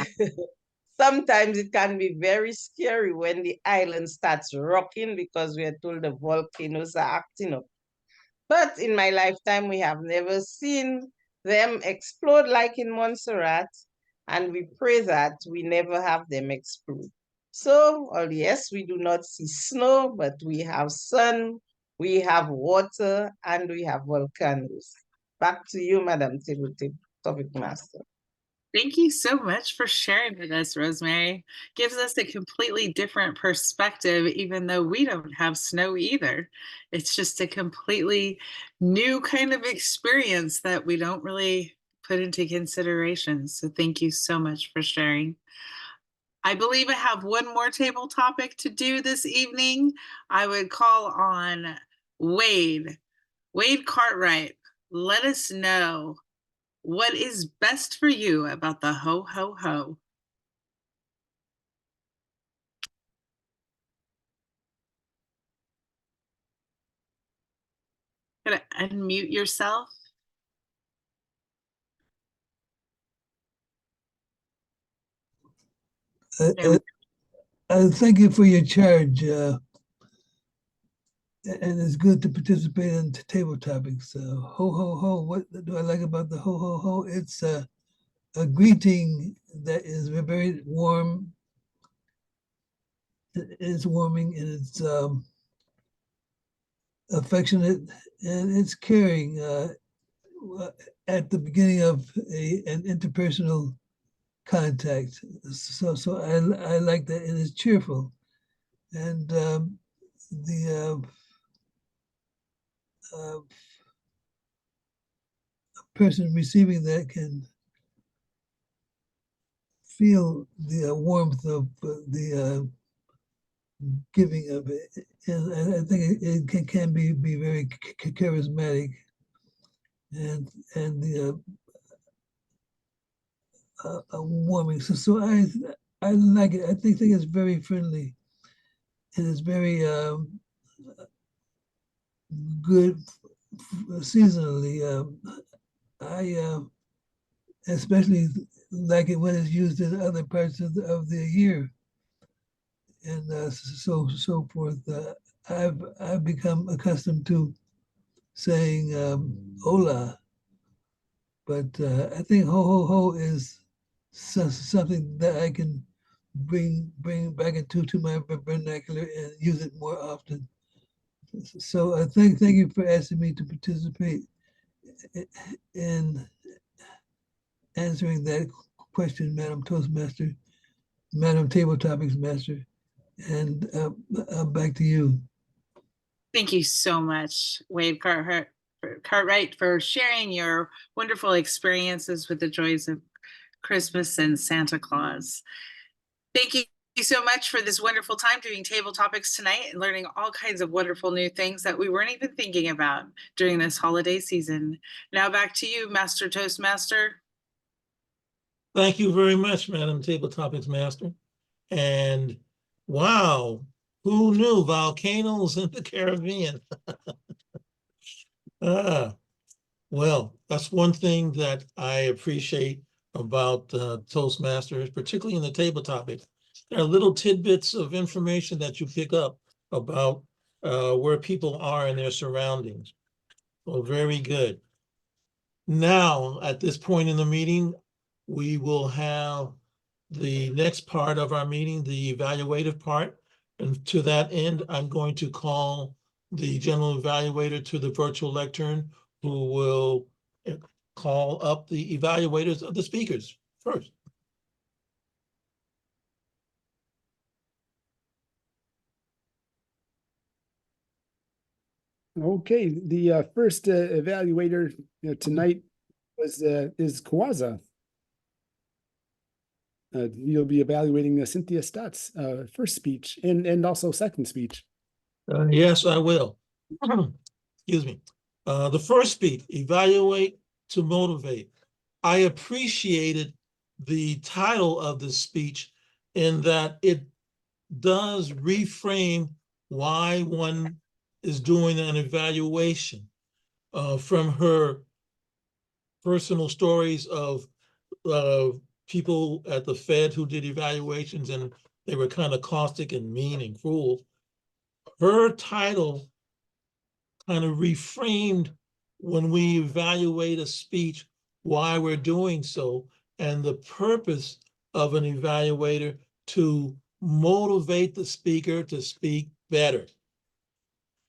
sometimes it can be very scary when the island starts rocking because we are told the volcanoes are acting up. But in my lifetime, we have never seen them explode like in Montserrat, and we pray that we never have them explode. So, well, yes, we do not see snow, but we have sun, we have water, and we have volcanoes. Back to you, Madam Topic Master. Thank you so much for sharing with us, Rosemary. Gives us a completely different perspective, even though we don't have snow either. It's just a completely new kind of experience that we don't really put into consideration. So thank you so much for sharing. I believe I have one more table topic to do this evening. I would call on Wade. Wade Cartwright, let us know what is best for you about the ho ho ho. Gonna unmute yourself. Thank you for your charge. And it's good to participate in table topics. Ho, ho, ho. What do I like about the ho, ho, ho? It's a greeting that is very warm. It's warming and it's affectionate and it's caring at the beginning of an interpersonal contact. So I like that, and it's cheerful. And the person receiving that can feel the warmth of the giving of it, and I think it can be very charismatic, and the warming. So I like it. I think it's very friendly, and it's very good seasonally. I especially like it when it's used in other parts of the year, and so forth. I've become accustomed to saying "hola," but I think "ho ho ho" is something that I can bring back to my vernacular and use it more often. So thank you for asking me to participate in answering that question, Madam Toastmaster, Madam Table Topics Master, and back to you. Thank you so much, Wade Cartwright, for sharing your wonderful experiences with the joys of Christmas and Santa Claus. Thank you so much for this wonderful time doing table topics tonight and learning all kinds of wonderful new things that we weren't even thinking about during this holiday season. Now back to you, Master Toastmaster. Thank you very much, Madam Table Topics Master. And wow, who knew volcanoes in the Caribbean? Well, that's one thing that I appreciate about Toastmasters, particularly in the table topic. There are little tidbits of information that you pick up about where people are in their surroundings. Well, very good. Now, at this point in the meeting, we will have the next part of our meeting, the evaluative part. And to that end, I'm going to call the general evaluator to the virtual lectern, who will call up the evaluators of the speakers first. Okay, the first evaluator tonight is Kawaza. You'll be evaluating Cynthia Stott's first speech and also second speech. Yes, I will. Excuse me. The first speech, evaluate to motivate. I appreciated the title of the speech in that it does reframe why one is doing an evaluation from her personal stories of people at the Fed who did evaluations and they were kind of caustic and mean and cruel. Her title kind of reframed when we evaluate a speech, why we're doing so, and the purpose of an evaluator to motivate the speaker to speak better.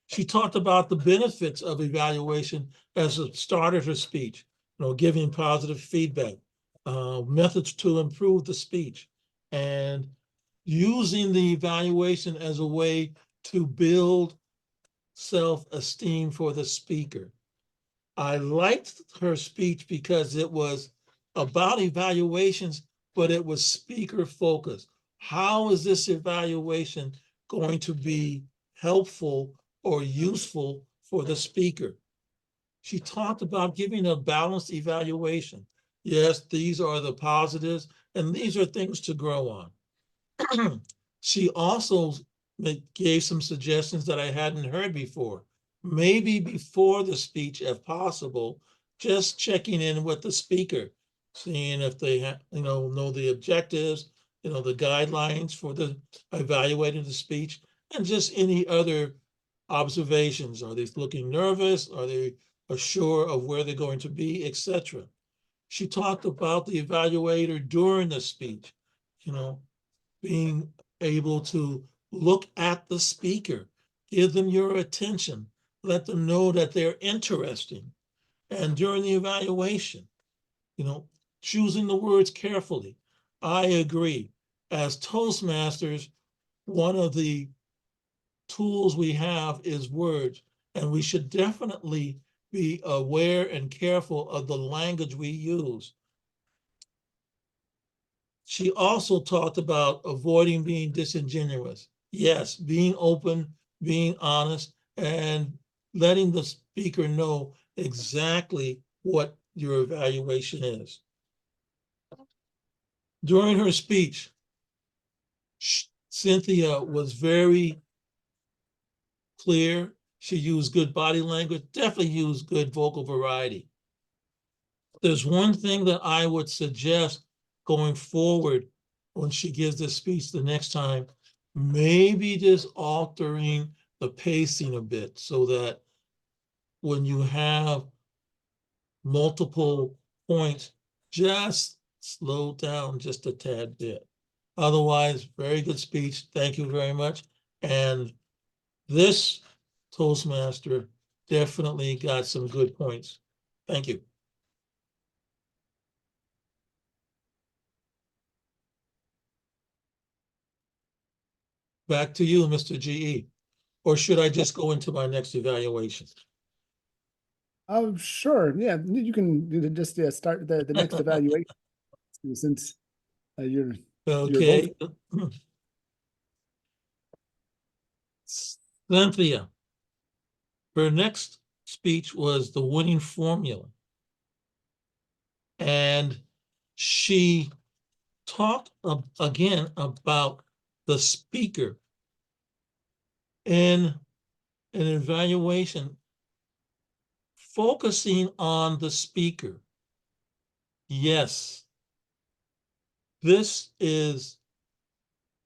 She talked about the benefits of evaluation as it started her speech, giving positive feedback, methods to improve the speech, and using the evaluation as a way to build self-esteem for the speaker. I liked her speech because it was about evaluations, but it was speaker focused. How is this evaluation going to be helpful or useful for the speaker? She talked about giving a balanced evaluation. Yes, these are the positives, and these are things to grow on. She also gave some suggestions that I hadn't heard before. Maybe before the speech, if possible, just checking in with the speaker, seeing if they know the objectives, the guidelines for the evaluating the speech, and just any other observations. Are they looking nervous? Are they assured of where they're going to be, etc. She talked about the evaluator during the speech, being able to look at the speaker, give them your attention, let them know that they're interesting. And during the evaluation, choosing the words carefully. I agree. As Toastmasters, one of the tools we have is words, and we should definitely be aware and careful of the language we use. She also talked about avoiding being disingenuous. Yes, being open, being honest, and letting the speaker know exactly what your evaluation is. During her speech, Cynthia was very clear. She used good body language, definitely used good vocal variety. There's one thing that I would suggest going forward when she gives this speech the next time, maybe just altering the pacing a bit so that when you have multiple points, just slow down just a tad bit. Otherwise, very good speech. Thank you very much. And this Toastmaster definitely got some good points. Thank you. Back to you, Mr. GE. Or should I just go into my next evaluation? Oh, sure. Yeah, you can just start the next evaluation since you're Okay. Cynthia, her next speech was the winning formula. And she talked again about the speaker in an evaluation, focusing on the speaker. Yes, this is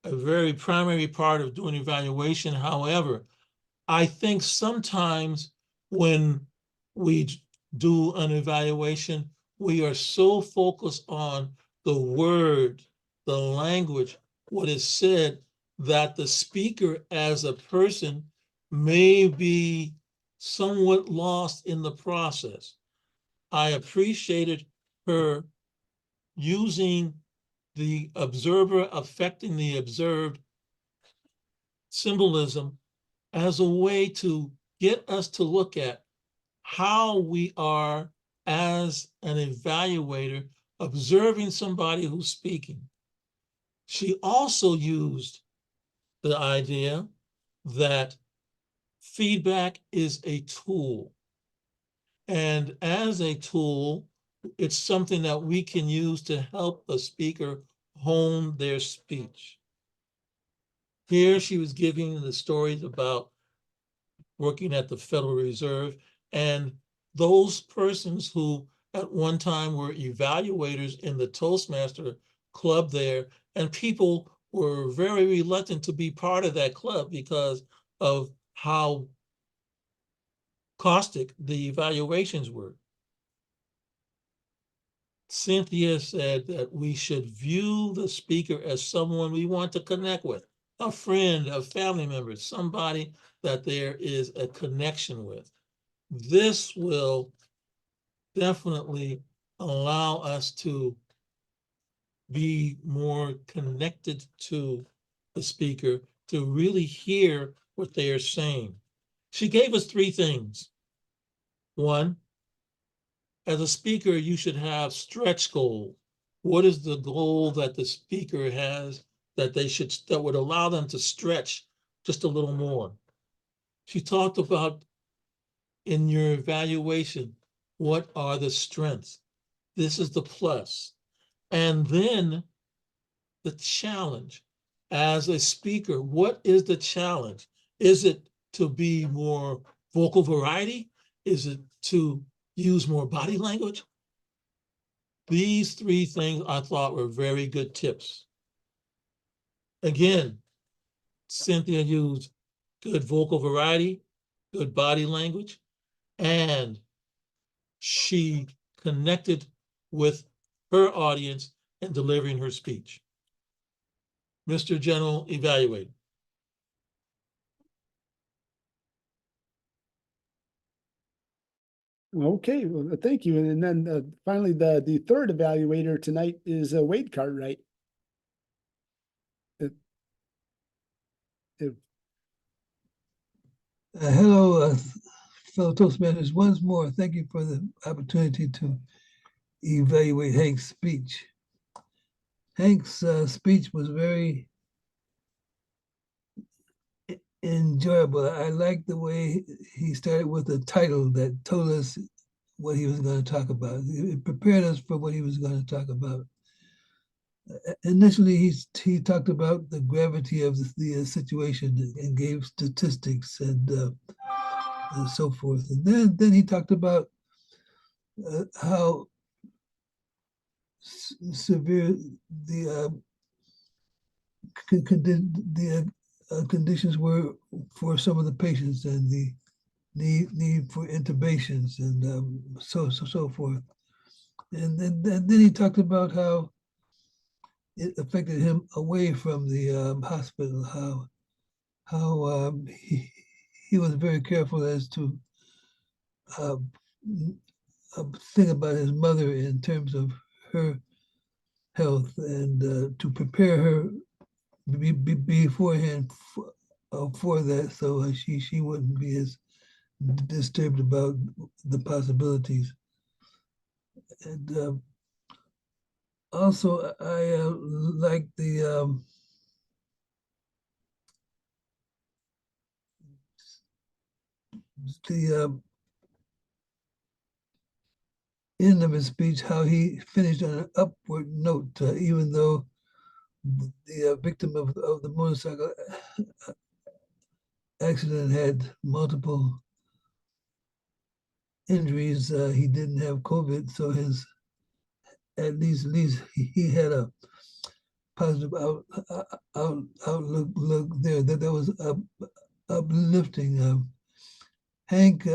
a very primary part of doing evaluation. However, I think sometimes when we do an evaluation, we are so focused on the word, the language, what is said, that the speaker as a person may be somewhat lost in the process. I appreciated her using the observer affecting the observed symbolism as a way to get us to look at how we are as an evaluator observing somebody who's speaking. She also used the idea that feedback is a tool. And as a tool, it's something that we can use to help the speaker hone their speech. Here she was giving the stories about working at the Federal Reserve and those persons who at one time were evaluators in the Toastmaster club there, and people were very reluctant to be part of that club because of how caustic the evaluations were. Cynthia said that we should view the speaker as someone we want to connect with, a friend, a family member, somebody that there is a connection with. This will definitely allow us to be more connected to the speaker, to really hear what they are saying. She gave us three things. One, as a speaker, you should have stretch goals. What is the goal that the speaker has that would allow them to stretch just a little more? She talked about in your evaluation, what are the strengths? This is the plus. And then the challenge. As a speaker, what is the challenge? Is it to be more vocal variety? Is it to use more body language? These three things I thought were very good tips. Again, Cynthia used good vocal variety, good body language, and she connected with her audience in delivering her speech. Mr. General Evaluator. Okay, well, thank you. And then finally, the third evaluator tonight is Wade Cartwright. Hello, fellow Toastmasters. Once more, thank you for the opportunity to evaluate Hank's speech. Hank's speech was very enjoyable. I liked the way he started with a title that told us what he was going to talk about. It prepared us for what he was going to talk about. initially he talked about the gravity of the situation and gave statistics and so forth. And then he talked about how severe the conditions were for some of the patients and the need for intubations and so forth. And then he talked about how it affected him away from the hospital, how he was very careful as to uh, think about his mother in terms of her health and to prepare her beforehand for that, so she wouldn't be as disturbed about the possibilities. And also, I like the end of his speech, how he finished on an upward note, even though the victim of the motorcycle accident had multiple injuries. He didn't have COVID, so his at least he had a positive outlook there. That was uplifting. Hank,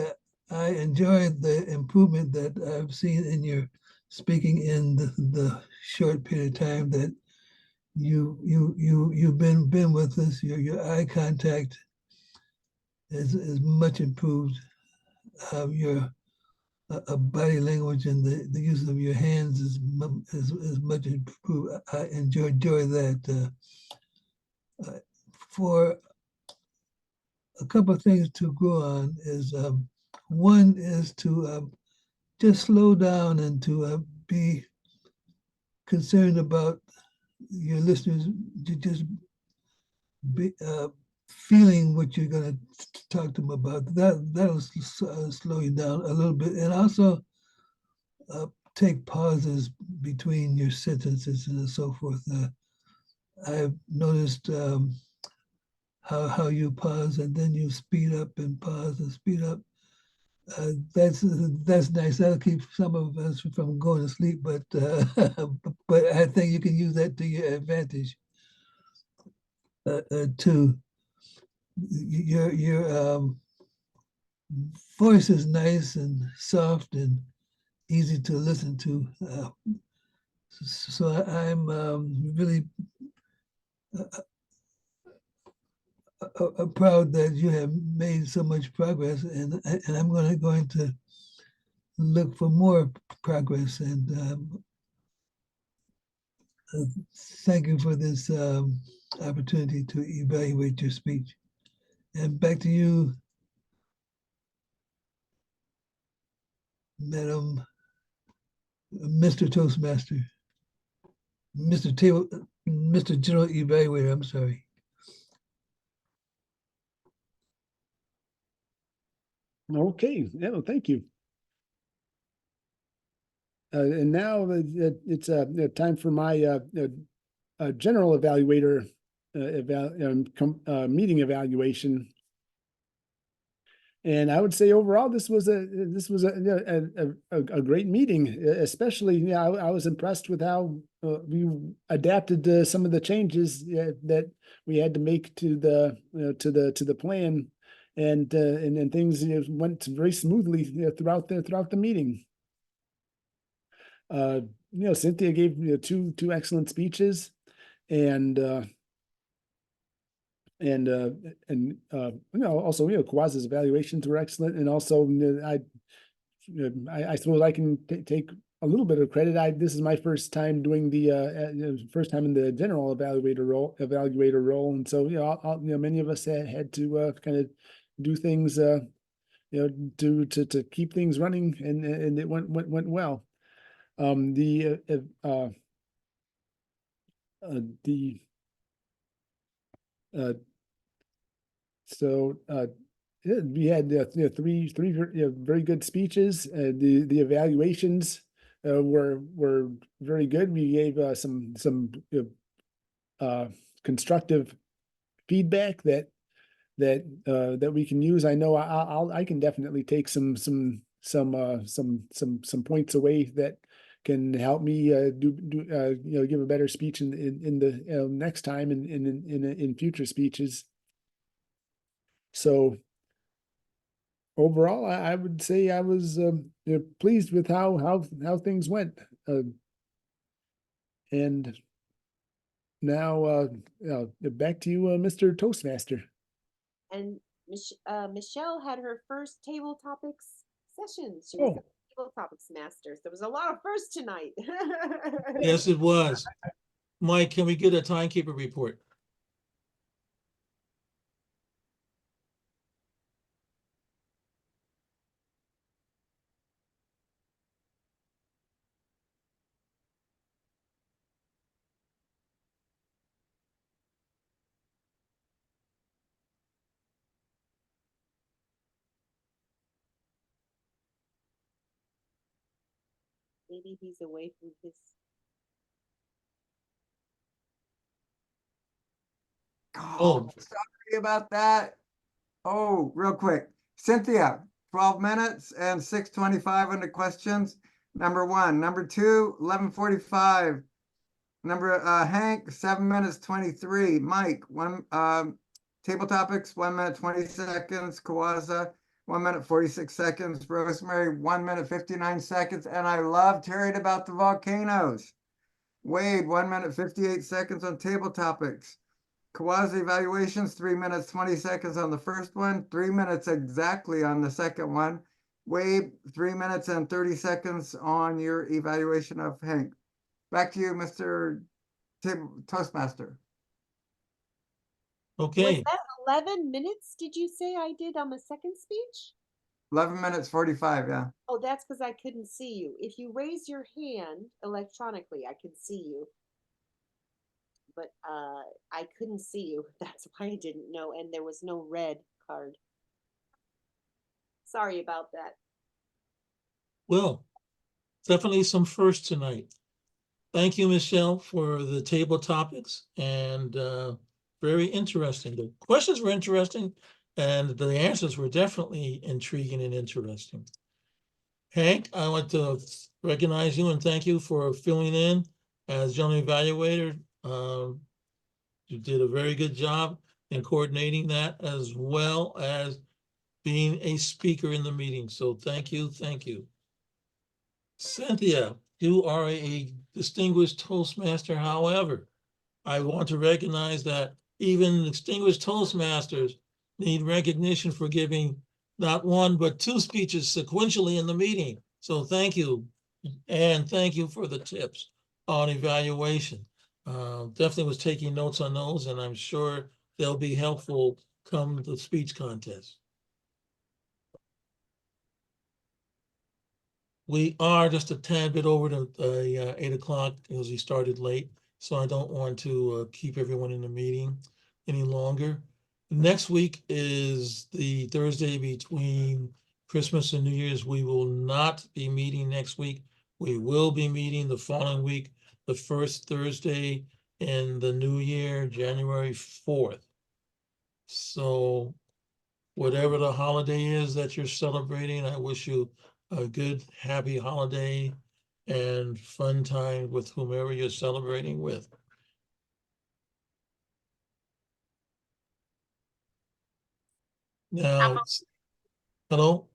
I enjoyed the improvement that I've seen in your speaking in the short period of time that you've been with us. Your eye contact is much improved. Your body language and the use of your hands is much improved. I enjoy that. For a couple of things to go on is one is to just slow down and to be concerned about your listeners, just be, feeling what you're going to talk to them about. That'll slow you down a little bit, and also take pauses between your sentences and so forth. I've noticed how you pause and then you speed up and pause and speed up. That's nice. That'll keep some of us from going to sleep, but but I think you can use that to your advantage too. Your voice is nice and soft and easy to listen to. So I'm really proud that you have made so much progress, and I'm going to look for more progress. And thank you for this opportunity to evaluate your speech. And back to you, Madam, Mr. Toastmaster, Mr. General Evaluator, I'm sorry. Okay, yeah, well, thank you. And now it's time for my general evaluator meeting evaluation. And I would say overall, this was a great meeting. Especially, I was impressed with how we adapted to some of the changes that we had to make to the plan, and things went very smoothly throughout the meeting. Cynthia gave two excellent speeches, and also Kawasa's evaluations were excellent, and also I suppose I can take a little bit of credit. This is my first time doing the first time in the general evaluator role, and so many of us had to kind of do things to keep things running, and it went well. We had three very good speeches. The evaluations were very good. We gave some constructive feedback that we can use. I know I can definitely take some points away that can help me give a better speech in the next time and in future speeches. So overall, I would say I was pleased with how things went. And now back to you, Mr. Toastmaster. And Michelle had her first table topics session. She was the table topics master. So there was a lot of firsts tonight. Yes, it was. Mike, can we get a timekeeper report? Maybe he's away from his. Oh. Sorry about that. Oh, real quick. Cynthia, 12 minutes and 6:25 on the questions. Number one. Number two, 11:45. Number Hank, 7 minutes 23. Mike, table topics, 1 minute 20 seconds. Kawaza, 1 minute 46 seconds. Rosemary, 1 minute 59 seconds. And I loved hearing about the volcanoes. Wade, 1 minute 58 seconds on table topics. Kawaza evaluations, 3 minutes 20 seconds on the first one, 3 minutes exactly on the second one. Wade, 3 minutes and 30 seconds on your evaluation of Hank. Back to you, Mr. Toastmaster. Okay. Was that 11 minutes, did you say I did on the second speech? 11 minutes 45, yeah. Oh, that's because I couldn't see you. If you raise your hand electronically, I could see you. But I couldn't see you. That's why I didn't know. And there was no red card. Sorry about that. Well, definitely some firsts tonight. Thank you, Michelle, for the table topics, and very interesting. The questions were interesting, and the answers were definitely intriguing and interesting. Hank, I want to recognize you and thank you for filling in as general evaluator. You did a very good job in coordinating that, as well as being a speaker in the meeting. So thank you, thank you. Cynthia, you are a distinguished Toastmaster. However, I want to recognize that even distinguished Toastmasters need recognition for giving not one, but two speeches sequentially in the meeting. So thank you. And thank you for the tips on evaluation. Definitely was taking notes on those, and I'm sure they'll be helpful come the speech contest. We are just a tad bit over to 8 o'clock because we started late, so I don't want to keep everyone in the meeting any longer. Next week is the Thursday between Christmas and New Year's. We will not be meeting next week. We will be meeting the following week, the first Thursday in the new year, January 4th. So whatever the holiday is that you're celebrating, I wish you a good, happy holiday and fun time with whomever you're celebrating with. Now, hello?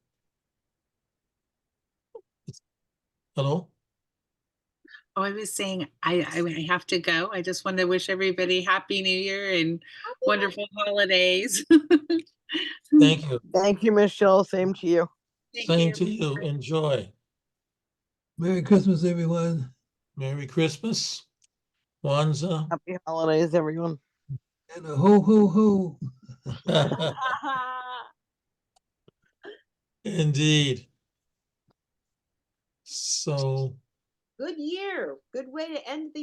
Hello? Oh, I was saying I have to go. I just want to wish everybody Happy New Year and wonderful holidays. Thank you. Thank you, Michelle. Same to you. Same to you. Enjoy. Merry Christmas, everyone. Merry Christmas. Kwanzaa. Happy holidays, everyone. And a ho, ho, ho. Indeed. So. Good year. Good way to end the